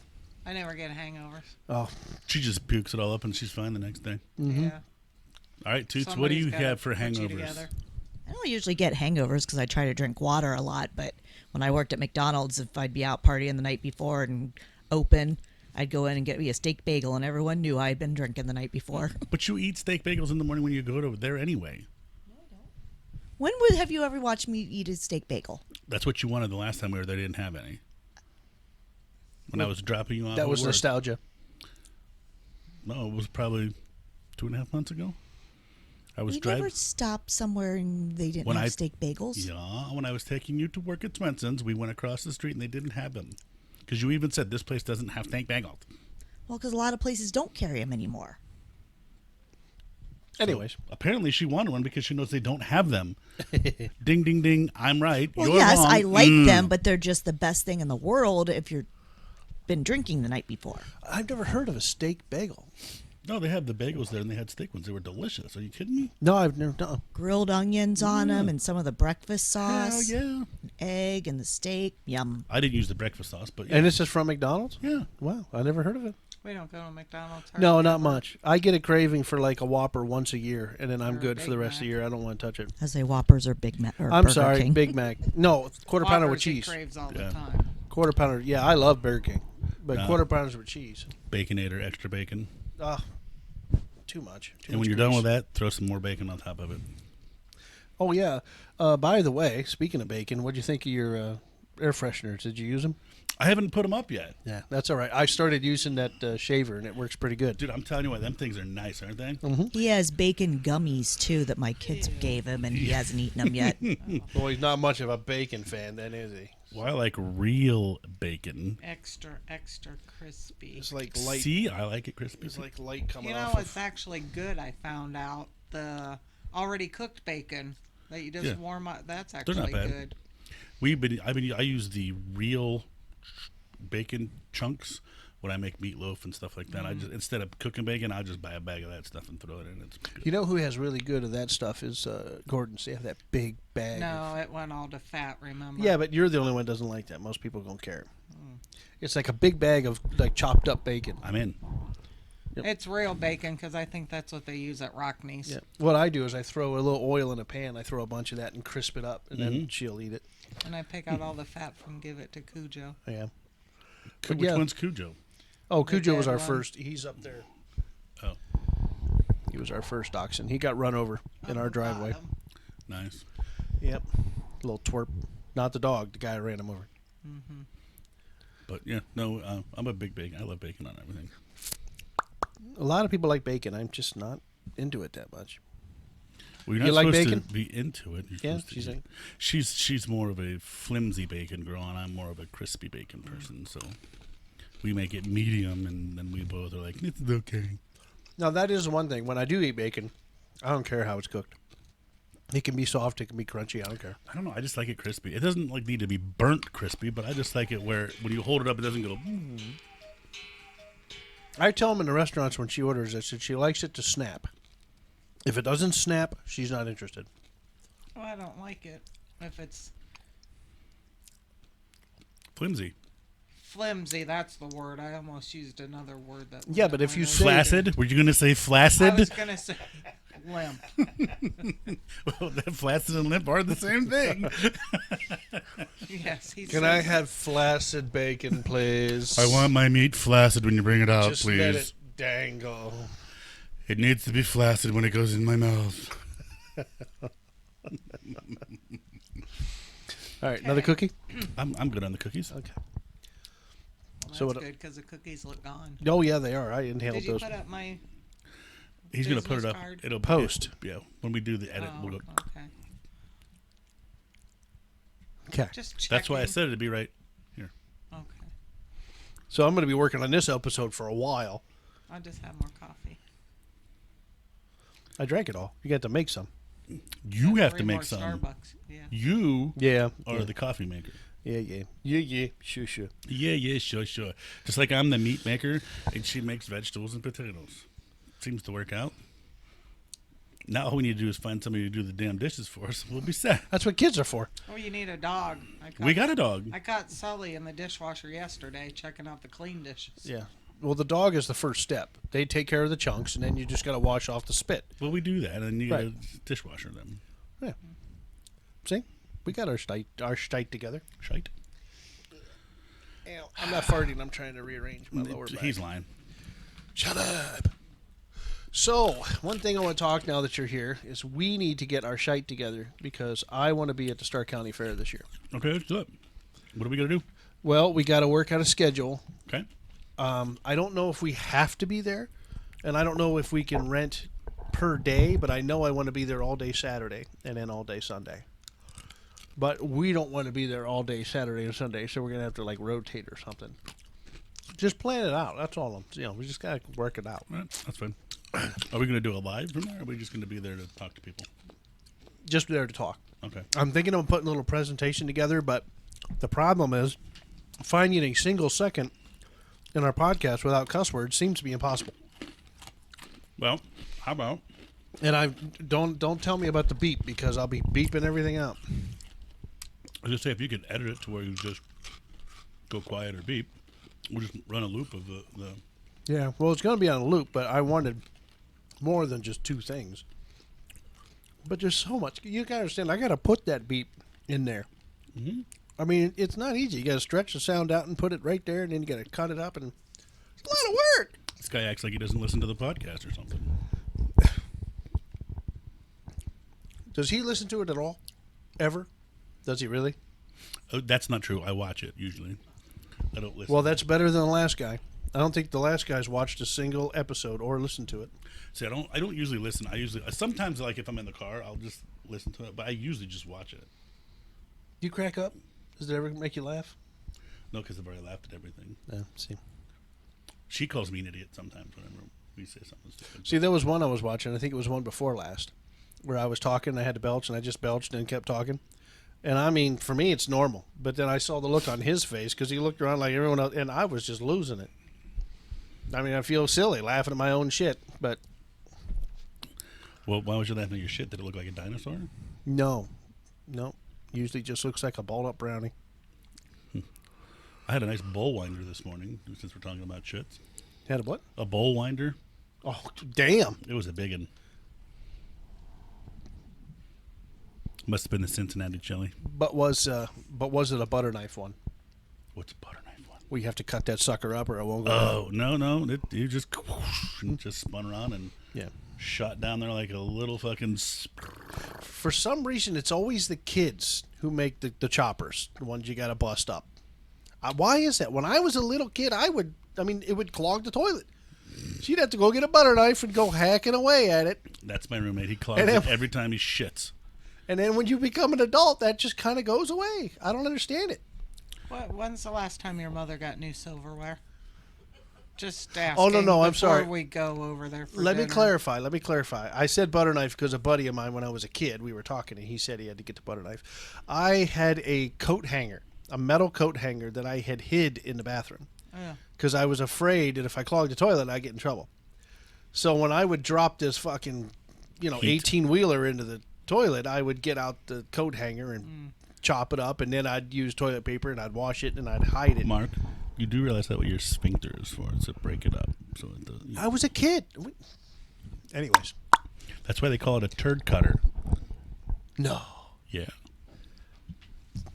S3: I never get hangovers.
S2: Oh,
S1: She just pukes it all up and she's fine the next day.
S3: Yeah.
S1: All right, Toots, what do you
S3: Somebody's gotta
S1: have for
S3: put you
S1: hangovers?
S3: together.
S5: I don't usually get hangovers because I try to drink water a lot. But when I worked at McDonald's, if I'd be out partying the night before and open, I'd go in and get me a steak bagel, and everyone knew I had been drinking the night before.
S1: But you eat steak bagels in the morning when you go to there anyway.
S5: Have you ever watched me eat a steak bagel?
S1: That's what you wanted the last time we were there. They didn't have any. When I was dropping you off.
S2: that
S1: at
S2: was
S1: work.
S2: nostalgia.
S1: No, it was probably 2.5 months ago. I was
S5: You
S1: driving.
S5: never stopped somewhere and they didn't
S1: When
S5: have
S1: I-
S5: steak bagels?
S1: Yeah, when I was taking you to work at Swenson's, we went across the street and they didn't have them. Because you even said this place doesn't have steak bagels.
S5: Well, because a lot of places don't carry them anymore.
S2: Anyways,
S1: Apparently, she wanted one because she knows they don't have them. Ding, ding, ding. I'm right.
S5: Well,
S1: You're
S5: yes,
S1: wrong.
S5: I like them, but they're just the best thing in the world if you've been drinking the night before.
S2: I've never heard of a steak bagel.
S1: No, they have the bagels there and they had steak ones. They were delicious. Are you kidding me?
S2: No, I've never done.
S5: Grilled onions on them and some of the breakfast
S1: Hell
S5: sauce,
S1: yeah.
S5: egg, and the steak. Yum.
S1: I didn't use the breakfast sauce, but yeah.
S2: And this is from McDonald's?
S1: Yeah.
S2: Wow, I never heard of it.
S3: We don't go to McDonald's.
S2: No,
S3: hardly
S2: not
S3: ever.
S2: much. I get a craving for like a Whopper once a year, and then I'm
S3: Or a
S2: good for the
S3: Big
S2: rest of the
S3: Mac.
S2: year. I don't want to touch it.
S5: I say Whoppers or Big Mac or
S2: I'm
S5: Burger
S2: sorry,
S5: King.
S2: Big Mac. No, quarter pounder with
S3: Whoppers he
S2: cheese.
S3: craves all
S1: Yeah.
S3: the time.
S2: Quarter pounder. Yeah, I love Burger King, but
S1: No.
S2: quarter pounders with cheese.
S1: Baconator, extra bacon.
S2: Ah, too much. Too
S1: And
S2: much
S1: when you're done
S2: grease.
S1: with that, throw some more bacon on top of it.
S2: Oh yeah. By the way, speaking of bacon, what'd you think of your air fresheners? Did you use them?
S1: I haven't put them up yet.
S2: Yeah, that's all right. I started using that shaver, and it works pretty good.
S1: Dude, I'm telling you what, them things are nice, aren't they?
S5: He has bacon gummies too that my kids gave him, and he hasn't eaten them yet.
S2: Well, he's not much of a bacon fan, then, is he?
S1: Well, I like real bacon.
S3: Extra, extra crispy.
S2: It's like light.
S1: See, I like it crispy.
S2: It's like light coming
S3: You know,
S2: off.
S3: it's actually good. I found out the already cooked bacon that you just
S1: Yeah.
S3: warm up. That's
S1: not
S3: actually
S1: bad.
S3: good.
S1: I use the real bacon chunks when I make meatloaf and stuff like that. I just instead of cooking bacon, I'll just buy a bag of that stuff and throw it in. It's good.
S2: You know who has really good of that stuff is Gordon's. They have that big bag.
S3: No, it went all to fat. Remember?
S2: Yeah, but you're the only one that doesn't like that. Most people don't care. It's like a big bag of like chopped up bacon.
S1: I'm in.
S3: It's real bacon because I think that's what they use at Rockney's.
S2: Yeah. What I do is I throw a little oil in a pan. I throw a bunch of that and crisp it up, and then she'll eat it.
S3: And I pick out all the fat from give it to Cujo.
S2: Yeah.
S1: Which
S2: yeah.
S1: one's Cujo?
S2: Oh,
S3: The
S2: Cujo was
S3: dead
S2: our
S3: one.
S2: first. He's up there.
S1: Oh,
S2: He was our first dachshund. He got run over in our driveway.
S3: Bottom.
S1: nice.
S2: Yep. Little twerp. Not the dog. The guy who ran him over.
S1: But yeah, no, I'm a big bacon. I love bacon on everything.
S2: A lot of people like bacon. I'm just not into it that much.
S1: Well, you're
S2: You
S1: not
S2: like
S1: supposed
S2: bacon?
S1: to be into it. You're
S2: Yeah,
S1: supposed to
S2: she's
S1: eat.
S2: like-
S1: she's more of a flimsy bacon girl, and I'm more of a crispy bacon person. So we make it medium, and then we both are like, it's okay.
S2: Now that is one thing. When I do eat bacon, I don't care how it's cooked. It can be soft. It can be crunchy. I don't care.
S1: I don't know. I just like it crispy. It doesn't like need to be burnt crispy, but I just like it where when you hold it up, it doesn't go.
S2: I tell them in the restaurants when she orders this that she likes it to snap. If it doesn't snap, she's not interested.
S3: Oh, I don't like it if it's
S1: Flimsy.
S3: flimsy. That's the word. I almost used another word that.
S2: Yeah, but if you say-
S1: Flaccid? Were you going to say
S3: I
S1: flaccid?
S3: was gonna say limp.
S1: Well, that flaccid and limp are the same thing.
S3: Yes, he
S2: Can
S3: says
S2: I have flaccid bacon, please?
S1: I want my meat flaccid when you bring it out,
S2: Just
S1: please.
S2: let it dangle.
S1: It needs to be flaccid when it goes in my mouth.
S2: All right, another cookie.
S1: I'm good on the cookies.
S2: Okay.
S3: Well,
S2: So
S3: that's
S2: what-
S3: good because the cookies look gone.
S2: Oh yeah, they are. I inhaled
S3: Did you
S2: those.
S3: put up my?
S1: He's going to put it
S3: business
S1: up.
S3: card?
S1: It'll
S2: Post.
S1: Yeah, when we do the edit,
S3: Oh,
S1: we'll go.
S3: okay.
S2: Okay.
S3: Just checking.
S1: That's why I said it'd be right here.
S3: Okay.
S2: So I'm going to be working on this episode for a while.
S3: I'll just have more coffee.
S2: I drank it all. You got to make some.
S1: You have to
S3: Three
S1: make
S3: more
S1: some.
S3: Starbucks. Yeah.
S1: You
S2: Yeah.
S1: are
S2: yeah.
S1: the coffee maker.
S2: Yeah. Sure.
S1: Yeah, sure. Just like I'm the meat maker, and she makes vegetables and potatoes. Seems to work out. Now all we need to do is find somebody to do the damn dishes for us. We'll be set.
S2: That's what kids are for.
S3: Oh, you need a dog.
S1: We got a dog.
S3: I caught Sully in the dishwasher yesterday checking out the clean dishes.
S2: Yeah. Well, the dog is the first step. They take care of the chunks, and then you just got to wash off the spit.
S1: Well, we do that, and you got
S2: Right.
S1: a dishwasher then.
S2: Yeah. See? We got our shite together.
S1: Shite.
S2: I'm not farting. I'm trying to rearrange my lower back.
S1: He's lying.
S2: Shut up. So, one thing I want to talk now that you're here is we need to get our shite together because I want to be at the Stark County Fair this year.
S1: Okay, let's do it. What are we going to do?
S2: Well, we got to work out a schedule.
S1: Okay.
S2: I don't know if we have to be there, and I don't know if we can rent per day, but I know I want to be there all day Saturday and then all day Sunday. But we don't want to be there all day Saturday and Sunday, so we're going to have to, like, rotate or something. Just plan it out. That's all. We just got to work it out.
S1: All right, that's fine. Are we going to do a live from there, or are we just going to be there to talk to people?
S2: Just there to talk.
S1: Okay.
S2: I'm thinking of putting a little presentation together, but the problem is finding a single second in our podcast without cuss words seems to be impossible.
S1: Well, how about...
S2: And I don't tell me about the beep because I'll be beeping everything out.
S1: I was just say if you could edit it to where you just go quiet or beep, we'll just run a loop of the
S2: Yeah, well, it's going to be on a loop, but I wanted more than just two things. But there's so much. You got to understand, I got to put that beep in there.
S1: Mhm.
S2: I mean, it's not easy. You got to stretch the sound out and put it right there, and then you got to cut it up, and it's a lot of work.
S1: This guy acts like he doesn't listen to the podcast or something.
S2: Does he listen to it at all? Ever? Does he really?
S1: Oh, that's not true. I watch it usually. I don't listen.
S2: Well, that's better than the last guy. I don't think the last guy's watched a single episode or listened to it.
S1: See, I don't usually listen. I usually sometimes, like, if I'm in the car, I'll just listen to it, but I usually just watch it.
S2: Do you crack up? Does it ever make you laugh?
S1: No, because I've already laughed at everything.
S2: Yeah, see.
S1: She calls me an idiot sometimes whenever we say something stupid.
S2: See, there was one I was watching. I think it was one before last, where I was talking. I had to belch, and I just belched and kept talking. And I mean, for me, it's normal. But then I saw the look on his face because he looked around like everyone else, and I was just losing it. I mean, I feel silly laughing at my own shit, but
S1: Well, why was you laughing at your shit? Did it look like a dinosaur?
S2: no. Usually just looks like a balled up brownie.
S1: I had a nice bowl winder this morning, since we're talking about shits.
S2: Had a what?
S1: A bowl winder.
S2: Oh, damn.
S1: It was a big one. Must have been the Cincinnati chili.
S2: But was it a butter knife one?
S1: What's a butter knife one?
S2: Well, you have to cut that sucker up or it won't go
S1: Oh, no. You just whoosh, and just spun around and
S2: Yeah.
S1: shot down there like a little fucking...
S2: For some reason, it's always the kids who make the choppers, the ones you got to bust up. Why is that? When I was a little kid, it would clog the toilet. So you'd have to go get a butter knife and go hacking away at it.
S1: That's my roommate. He clogs
S2: And
S1: it
S2: then-
S1: every time he shits.
S2: And then when you become an adult, that just kind of goes away. I don't understand it.
S3: When's the last time your mother got new silverware? Just asking.
S2: Oh, no, I'm sorry.
S3: Before we go over there for
S2: Let me
S3: dinner.
S2: clarify. I said butter knife because a buddy of mine, when I was a kid, we were talking, and he said he had to get the butter knife. I had a coat hanger, a metal coat hanger that I had hid in the bathroom
S3: Yeah.
S2: because I was afraid that if I clogged the toilet, I'd get in trouble. So when I would drop this fucking,
S1: Heat.
S2: 18-wheeler into the toilet, I would get out the coat hanger and chop it up, and then I'd use toilet paper, and I'd wash it, and I'd hide it.
S1: Mark, you do realize that what your sphincter is for? It's to break it up. So it doesn't,
S2: I was a kid. Anyways.
S1: that's why they call it a turd cutter.
S2: No.
S1: Yeah.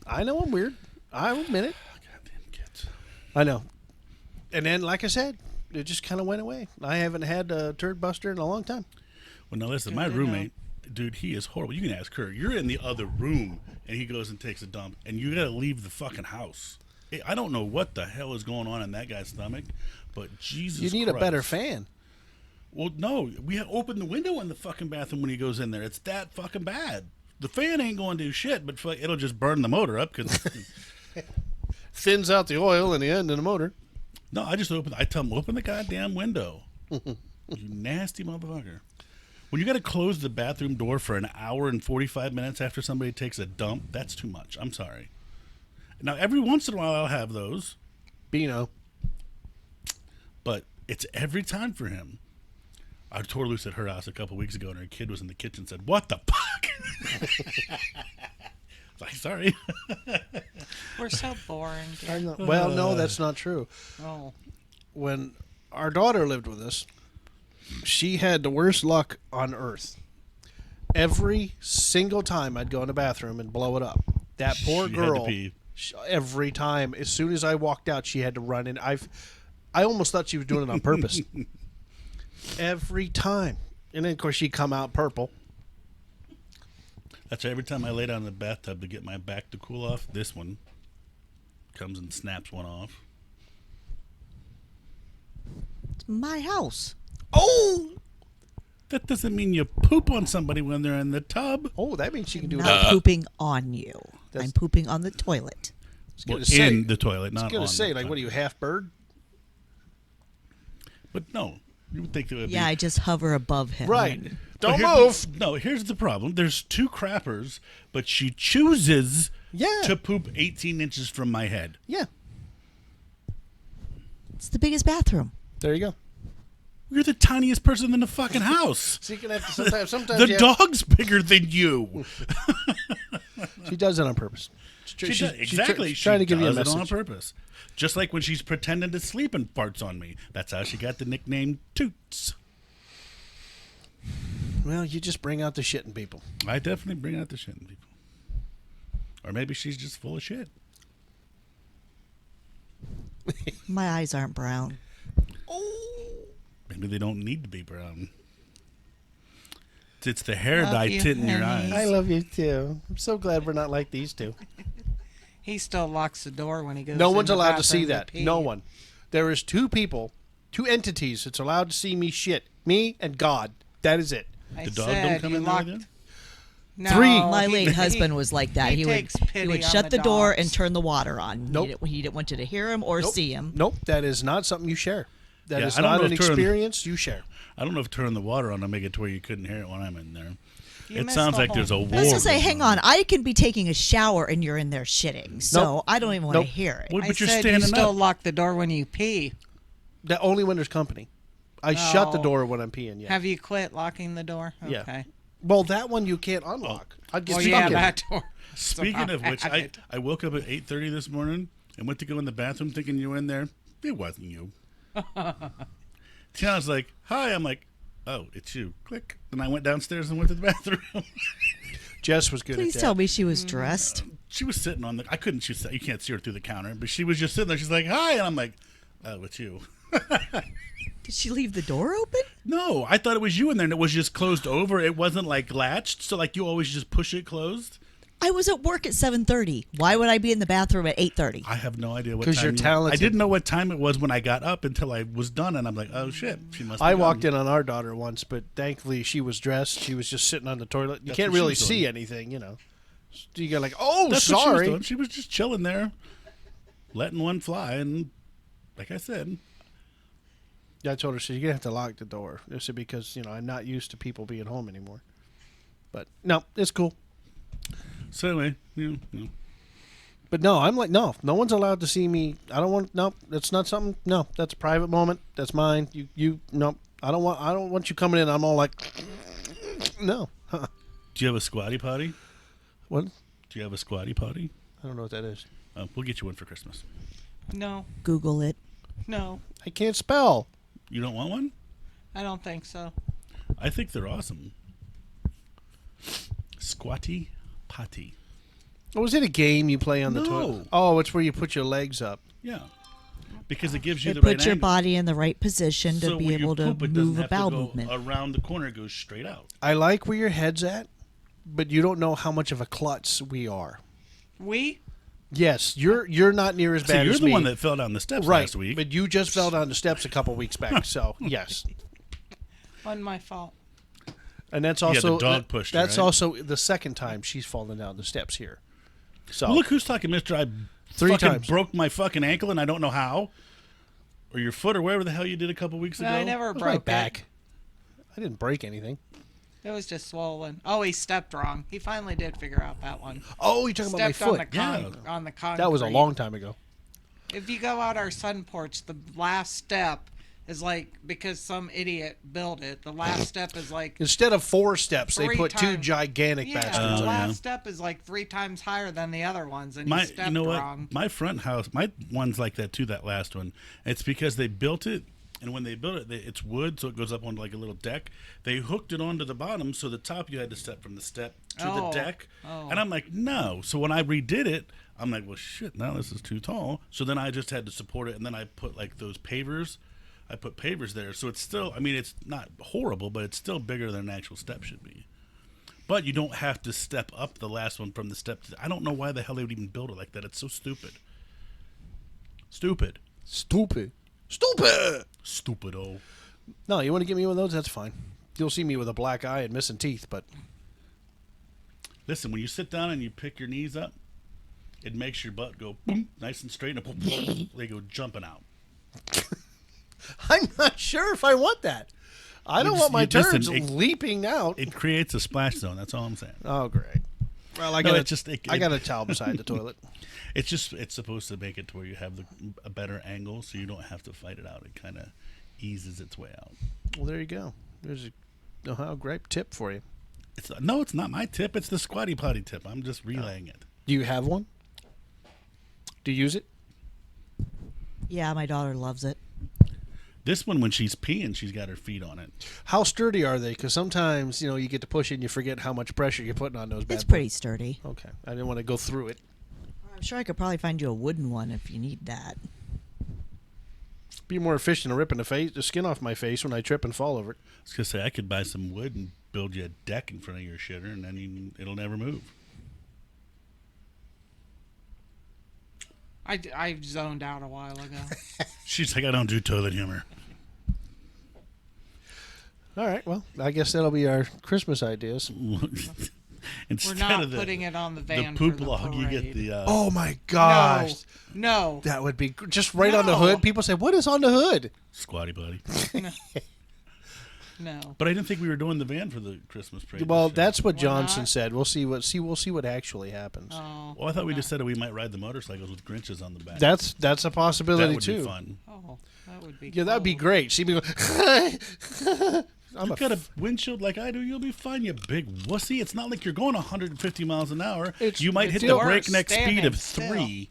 S2: I know I'm weird. I admit it.
S1: Goddamn kids.
S2: I know. And then, like I said, it just kind of went away. I haven't had a turd buster in a long time.
S1: Well, now listen,
S3: Good
S1: my
S3: to know.
S1: roommate, dude, he is horrible. You can ask her. You're in the other room, and he goes and takes a dump, and you got to leave the fucking house. I don't know what the hell is going on in that guy's stomach, but Jesus
S2: You need
S1: Christ.
S2: a better fan.
S1: Well, no, we open the window in the fucking bathroom when he goes in there. It's that fucking bad. The fan ain't going to do shit, but it'll just burn the motor up. Cause
S2: Thins out the oil in the end of the motor.
S1: no, I tell him, open the goddamn window. You nasty motherfucker. When you got to close the bathroom door for an hour and 45 minutes after somebody takes a dump, that's too much. I'm sorry. Now, every once in a while I'll have those,
S2: Beano.
S1: but it's every time for him. I tore loose at her house a couple weeks ago, and her kid was in the kitchen and said, "What the fuck?" Like, sorry.
S3: We're so boring. Dear.
S2: Well, no, that's not true.
S3: Oh.
S2: When our daughter lived with us, she had the worst luck on earth. Every single time I'd go in the bathroom and blow it up. That poor
S1: She had to
S2: girl,
S1: pee.
S2: every time, as soon as I walked out, she had to run in. I almost thought she was doing it on purpose. Every time. And then, of course, she'd come out purple.
S1: That's right. Every time I lay down in the bathtub to get my back to cool off, this one comes and snaps one off.
S5: It's my house.
S2: Oh!
S1: That doesn't mean you poop on somebody when they're in the tub.
S2: Oh, that means she can do
S5: Not
S2: that.
S5: pooping on you.
S2: That's-
S5: I'm pooping on the toilet.
S1: Well,
S2: gonna say-
S1: in the toilet, not
S2: I was going
S1: on
S2: to say,
S1: the
S2: like, what are
S1: toilet.
S2: you, half bird?
S1: But no, you would think that would
S5: Yeah,
S1: be...
S5: I just hover above him.
S2: Right.
S5: and-
S2: Don't
S1: But
S2: move.
S1: No, here's the problem. There's 2 crappers, but she chooses
S2: Yeah.
S1: to poop 18 inches from my head.
S2: Yeah.
S5: It's the biggest bathroom.
S2: There you go.
S1: You're the tiniest person in the fucking house.
S2: So you can have to sometimes
S1: The
S2: you have-
S1: dog's bigger than you.
S2: She does it on purpose.
S1: Exactly.
S2: She's trying to give you a
S1: does it on
S2: message.
S1: purpose. Just like when she's pretending to sleep and farts on me. That's how she got the nickname Toots.
S2: Well, you just bring out the shit in people.
S1: I definitely bring out the shit in people. Or maybe she's just full of shit.
S5: My eyes aren't brown.
S1: Maybe they don't need to be brown. It's the hair
S3: Love
S1: dye
S3: you,
S1: tint in your
S3: honey.
S1: eyes.
S2: I love you too. I'm so glad we're not like these two.
S3: He still locks the door when he goes.
S2: No
S3: in
S2: one's
S3: the
S2: allowed to see
S3: bathroom
S2: that.
S3: pee.
S2: No one. There is 2 people, 2 entities that's allowed to see me shit. Me and God. That is it.
S3: I
S1: The dog
S3: said
S1: don't come
S3: you
S1: in there
S3: locked-
S1: then?
S3: No,
S2: 3.
S5: My
S3: he-
S5: late
S3: he-
S5: husband was like that.
S3: he
S5: He would
S3: takes pity on
S5: shut
S3: the
S5: the door
S3: dogs.
S5: and turn the water on.
S2: Nope.
S5: He didn't want you to hear him or
S2: Nope.
S5: see him.
S2: Nope. That is not something you share. That
S1: Yeah,
S2: is
S1: I don't
S2: not
S1: know
S2: an
S1: if turn-
S2: experience you share.
S1: I don't know if turning the water on to make it to where you couldn't hear it when I'm in there.
S3: You
S1: It
S3: missed
S1: sounds
S3: the
S1: like there's a
S3: whole
S1: war.
S5: I was gonna say,
S1: going
S5: hang on. I can be taking a shower and you're in there shitting, so
S2: Nope.
S5: I don't even want
S2: Nope.
S5: to hear it.
S1: Well,
S3: I
S1: but you're
S3: said
S1: standing
S3: you still
S1: up.
S3: lock the door when you pee.
S2: That only when there's company. I shut the
S3: Oh.
S2: door when I'm peeing. Yeah.
S3: Have you quit locking the door?
S2: Yeah.
S3: Okay.
S2: Well, that one you can't unlock. I'd get
S3: Well,
S2: stuck
S3: yeah,
S2: in it.
S3: that door.
S1: Speaking of which, I
S3: It.
S1: woke up at 8:30 this morning and went to go in the bathroom thinking you were in there. It wasn't you. Tiana's like, "Hi." I'm like, "Oh, it's you." Click. Then I went downstairs and went to the bathroom.
S2: Jess was good
S5: Please
S2: at that.
S5: tell me she was dressed.
S1: She was sitting on the. I couldn't. You can't see her through the counter, but she was just sitting there. She's like, "Hi," and I'm like, "Oh, it's you."
S5: Did she leave the door open?
S1: No, I thought it was you in there, and it was just closed over. It wasn't like latched, so like you always just push it closed.
S5: I was at work at 7:30. Why would I be in the bathroom at 8:30?
S1: I have no idea what.
S2: 'Cause
S1: time
S2: you're
S1: you-
S2: talented.
S1: I didn't know what time it was when I got up until I was done, and I'm like, "Oh shit, she must."
S2: I walked in on our daughter once, but thankfully she was dressed. She was just sitting on the toilet. You
S1: That's
S2: can't
S1: what she
S2: really
S1: was
S2: see
S1: doing.
S2: anything, you know. You go like, oh,
S1: That's what she was
S2: sorry.
S1: doing. She was just chilling there, letting one fly, and like I said,
S2: Yeah, I told her, so you're going to have to lock the door. I said, because, I'm not used to people being home anymore. But, no, it's cool.
S1: so anyway,
S2: But no, I'm like, no one's allowed to see me. I don't want, no, that's not something, no, that's a private moment. That's mine. No, I don't want you coming in. I'm all like, no. Huh.
S1: Do you have a squatty potty?
S2: What?
S1: Do you have a squatty potty?
S2: I don't know what that is.
S1: We'll get you one for Christmas.
S3: No,
S5: Google it.
S3: no,
S2: I can't spell.
S1: You don't want one?
S3: I don't think so.
S1: I think they're awesome. Squatty potty.
S2: Oh, is it a game you play on the
S1: No.
S2: toilet? Oh, it's where you put your legs up.
S1: Yeah, because it gives you
S5: It
S1: the
S5: puts
S1: right
S5: your
S1: angle.
S5: body in the right position to
S1: So
S5: be
S1: when you
S5: able to
S1: poop, it doesn't
S5: move a
S1: have to
S5: bowel
S1: go
S5: movement.
S1: around the corner. It goes straight out.
S2: I like where your head's at, but you don't know how much of a klutz we are.
S3: We?
S2: Yes, you're not near as
S1: So
S2: bad
S1: you're
S2: as
S1: the
S2: me.
S1: one that fell down the steps
S2: right,
S1: last week.
S2: but you just fell down the steps a couple weeks back. So yes,
S3: Wasn't my fault.
S2: and that's
S1: the
S2: also
S1: dog pushed her,
S2: that's
S1: right?
S2: also the second time she's fallen down the steps here. So
S1: Well, look who's talking, Mister. I
S2: 3
S1: fucking
S2: times.
S1: broke my fucking ankle, and I don't know how, or your foot, or wherever the hell you did a couple weeks ago.
S3: I never
S2: That was
S3: broke
S2: my back.
S3: it.
S2: I didn't break anything.
S3: It was just swollen. Oh, he stepped wrong. He finally did figure out that one.
S2: Oh, you're talking about my
S3: Stepped on
S2: foot.
S3: the on the concrete.
S2: That was a long time ago.
S3: If you go out our sun porch, the last step is like, because some idiot built it, the last step is like
S2: Instead of 4 steps, they
S3: 3
S2: put 2
S3: times.
S2: gigantic
S3: Yeah,
S2: bastards.
S3: the
S1: Oh,
S3: last
S1: yeah.
S3: step is like 3 times higher than the other ones, and you
S1: My,
S3: stepped
S1: you know what?
S3: wrong.
S1: My front house, my one's like that too. That last one, it's because they built it, and when they built it, it's wood, so it goes up onto like a little deck. They hooked it onto the bottom, so the top you had to step from the step to the
S3: Oh.
S1: deck.
S3: Oh.
S1: And I'm like, no. So when I redid it, I'm like, well, shit, now this is too tall. So then I just had to support it, and then I put like those pavers. I put pavers there, so it's still. I mean, it's not horrible, but it's still bigger than an actual step should be. But you don't have to step up the last one from the step. I don't know why the hell they would even build it like that. It's so stupid. Stupid.
S2: Stupid.
S1: Stupido.
S2: No, you want to give me one of those? That's fine. You'll see me with a black eye and missing teeth, but
S1: Listen, when you sit down and you pick your knees up, it makes your butt go boom, nice and straight, and boom, they go jumping out.
S2: I'm not sure if I want that. I don't want my turds leaping out.
S1: It creates a splash zone. That's all I'm saying.
S2: Oh, great. Well, I
S1: No,
S2: got
S1: it's just-
S2: I got a towel beside the toilet.
S1: It's supposed to make it to where you have a better angle, so you don't have to fight it out. It kind of eases its way out.
S2: Well, there you go. There's a Ohio Gripe tip for you.
S1: It's not my tip. It's the Squatty Potty tip. I'm just relaying it.
S2: Do you have one? Do you use it?
S5: Yeah, my daughter loves it.
S1: This one, when she's peeing, she's got her feet on it.
S2: How sturdy are they? Because sometimes, you get to push it and you forget how much pressure you're putting on those bad
S5: It's
S2: boys.
S5: pretty sturdy.
S2: Okay. I didn't want to go through it.
S5: I'm sure I could probably find you a wooden one if you need that.
S2: Be more efficient at ripping the skin off my face when I trip and fall over it.
S1: I was going to say, I could buy some wood and build you a deck in front of your shitter, and then it'll never move.
S3: I zoned out a while ago.
S1: She's like, I don't do toilet humor.
S2: All right. Well, I guess that'll be our Christmas ideas.
S1: Instead
S3: We're not
S1: of
S3: putting it on the van
S1: poop
S3: for the
S1: log, you get
S3: parade.
S1: the.
S2: Oh, my gosh.
S3: No.
S2: That would be just right on the
S3: No.
S2: hood. People say, what is on the hood?
S1: Squatty Potty.
S3: No.
S1: But I didn't think we were doing the van for the Christmas parade.
S2: Well,
S1: this year.
S2: that's what
S3: Why
S2: Johnson
S3: not?
S2: said. We'll see what actually happens.
S3: Oh.
S1: Well, I thought we just said that we might ride the motorcycles with Grinches on the back.
S2: That's a
S1: that
S2: possibility
S1: would
S2: too.
S1: be fun.
S3: Oh, that would be.
S2: Yeah, that'd be
S3: cool.
S2: great. See me go.
S1: You've got a windshield like I do. You'll be fine, you big wussy. It's not like you're going 150 miles an hour. You might hit the
S2: still
S1: breakneck
S3: worse,
S1: speed of
S3: standing
S1: 3.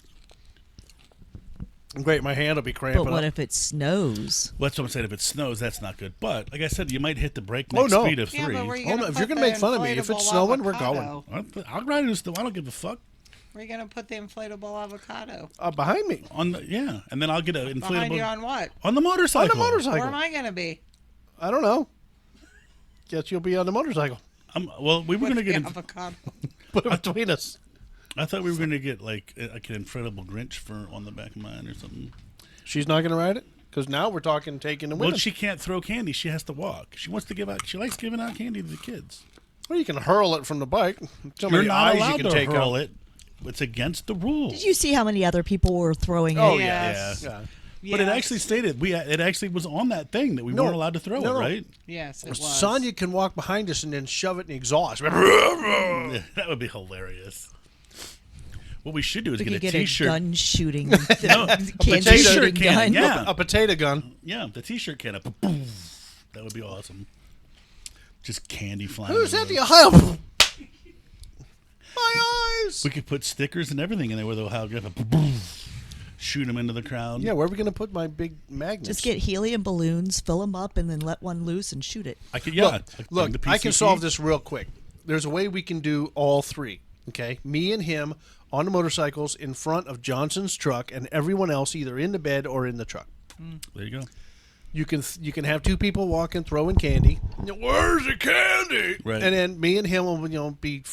S2: Great, my hand will be cramping
S5: But what
S2: up.
S5: if it snows?
S1: Well, that's what I'm saying. If it snows, that's not good. But like I said, you might hit the breakneck speed of 3.
S3: Yeah, but where you
S2: Oh,
S3: gonna
S2: no, if
S3: put
S2: you're gonna
S3: the
S2: make fun of me, if it's
S3: inflatable
S2: snowing, we're
S3: avocado?
S1: I'll ride it in snow. I don't give a fuck.
S3: Where are you gonna put the inflatable avocado?
S2: Behind me.
S1: And then I'll get an
S3: Behind you
S1: inflatable
S3: on what?
S1: on the motorcycle.
S3: Where
S2: Motorcycle.
S3: am I gonna be?
S2: I don't know. Guess you'll be on the motorcycle.
S1: Well, we were
S3: With
S1: gonna get.
S3: the avocado.
S2: Put it between us.
S1: I thought we were gonna get like an inflatable Grinch for on the back of mine or something.
S2: She's not gonna ride it because now we're talking taking the
S1: Well,
S2: women.
S1: she can't throw candy. She has to walk. She wants to give out. She likes giving out candy to the kids.
S2: Well, you can hurl it from the bike. So
S1: You're
S2: many
S1: not
S2: eyes
S1: allowed
S2: you can
S1: to
S2: take
S1: hurl
S2: out.
S1: it. It's against the rules.
S5: Did you see how many other people were throwing
S2: Oh,
S5: it?
S3: Yes.
S2: Yeah.
S1: But it
S3: Yes.
S1: actually stated it actually was on that thing that we weren't allowed to throw
S2: No.
S1: it, right?
S3: Yes, it was.
S2: Sonya can walk behind us and then shove it in the exhaust.
S1: Yeah, that would be hilarious. What we should do is
S5: We
S1: get
S5: could
S1: a
S5: get a
S1: T-shirt.
S5: gun shooting,
S1: No,
S5: candy
S1: potato
S5: shooting
S1: cannon,
S5: gun.
S1: yeah.
S2: A potato gun.
S1: Yeah, the T-shirt can up. Boom. That would be awesome. Just candy flying.
S2: Who's at the
S1: everywhere.
S2: Ohio? My eyes.
S1: We could put stickers and everything in there with the Ohio Gripe. Boom. Shoot them into the crowd.
S2: Yeah, where are we going to put my big magnets?
S5: Just get helium balloons, fill them up, and then let one loose and shoot it.
S1: I could. Yeah.
S2: Look,
S1: the
S2: I can
S1: PCP.
S2: solve this real quick. There's a way we can do all three. Okay, me and him on the motorcycles in front of Johnson's truck, and everyone else either in the bed or in the truck.
S1: There you go.
S2: You can have two people walking throwing candy. Where's the candy?
S1: Right.
S2: And then me and him will be.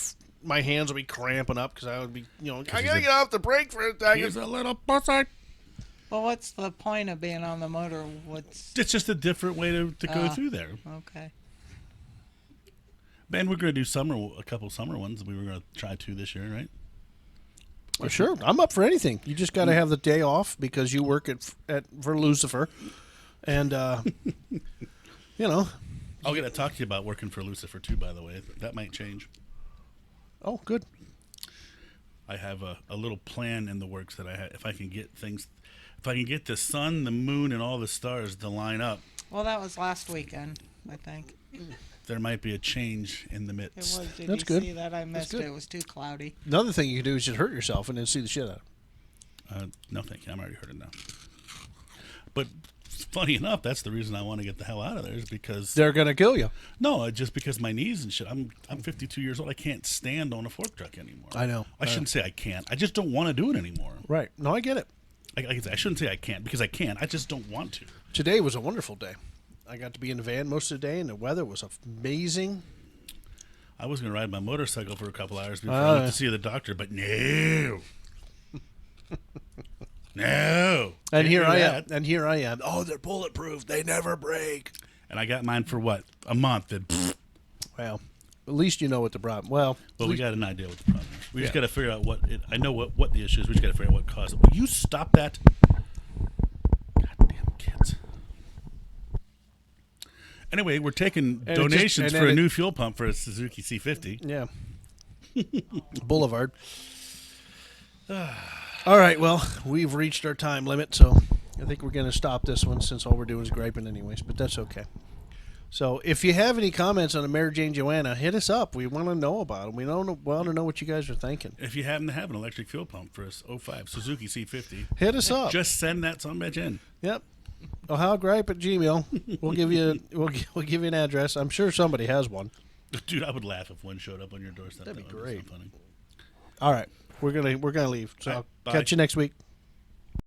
S2: My hands will be cramping up because I would be I gotta get off the brake for a
S1: Here's
S2: second.
S1: a little pussy.
S3: Well, what's the point of being on the motor? What's
S1: It's just a different way to go through there.
S3: okay?
S1: And we're going to do a couple summer ones. We were going to try 2 this year, right?
S2: Well, sure, I'm up for anything. You just got to have the day off because you work for Lucifer, and
S1: I'll get to talk to you about working for Lucifer too. By the way, that might change.
S2: Oh, good.
S1: I have a little plan in the works that I have. If I can get things, if I can get the sun, the moon, and all the stars to line up,
S3: Well, that was last weekend, I think.
S1: there might be a change in the
S3: It
S1: midst.
S3: was. Did
S2: That's
S3: you
S2: good.
S3: see that? I missed
S2: good.
S3: it. It was too cloudy.
S2: Another thing you can do is just hurt yourself and then see the shit out of it.
S1: No, thank you. I'm already hurting now. But funny enough, that's the reason I want to get the hell out of there is because
S2: They're going to kill you.
S1: no, just because my knees and shit. I'm 52 years old. I can't stand on a fork truck anymore.
S2: I know.
S1: I shouldn't say I can't. I just don't want to do it anymore.
S2: Right. No, I get it.
S1: I shouldn't say I can't because I can't. I just don't want to.
S2: Today was a wonderful day. I got to be in the van most of the day, and the weather was amazing.
S1: I was going to ride my motorcycle for a couple hours before I went to see the doctor, but no. No.
S2: And
S1: Can't
S2: here
S1: do
S2: I am.
S1: that.
S2: And here I am. Oh, they're bulletproof. They never break.
S1: And I got mine for what? A month.
S2: Well, at least you know what the problem. Well,
S1: But we got an idea what the problem is. We just
S2: Yeah.
S1: got to figure out I know what the issue is. We just got to figure out what caused it. Will you stop that? Goddamn kids. Anyway, we're taking
S2: And
S1: donations
S2: and
S1: for
S2: then
S1: a
S2: it-
S1: new fuel pump for a Suzuki C50.
S2: yeah. Boulevard. All right. Well, we've reached our time limit, so I think we're going to stop this one since all we're doing is griping anyways, but that's okay. So if you have any comments on the Mary Jane Joanna, hit us up. We want to know about them. We want to know what you guys are thinking.
S1: If you happen to have an electric fuel pump for a 05 Suzuki C50,
S2: Hit us up.
S1: just send that sumbitch in.
S2: Yep. OhioGripe@gmail. We'll give you an address. I'm sure somebody has one.
S1: Dude, I would laugh if one showed up on your doorstep.
S2: That'd be
S1: That would
S2: great.
S1: so funny.
S2: All right. We're gonna leave. So
S1: All right,
S2: I'll
S1: bye.
S2: catch you next week.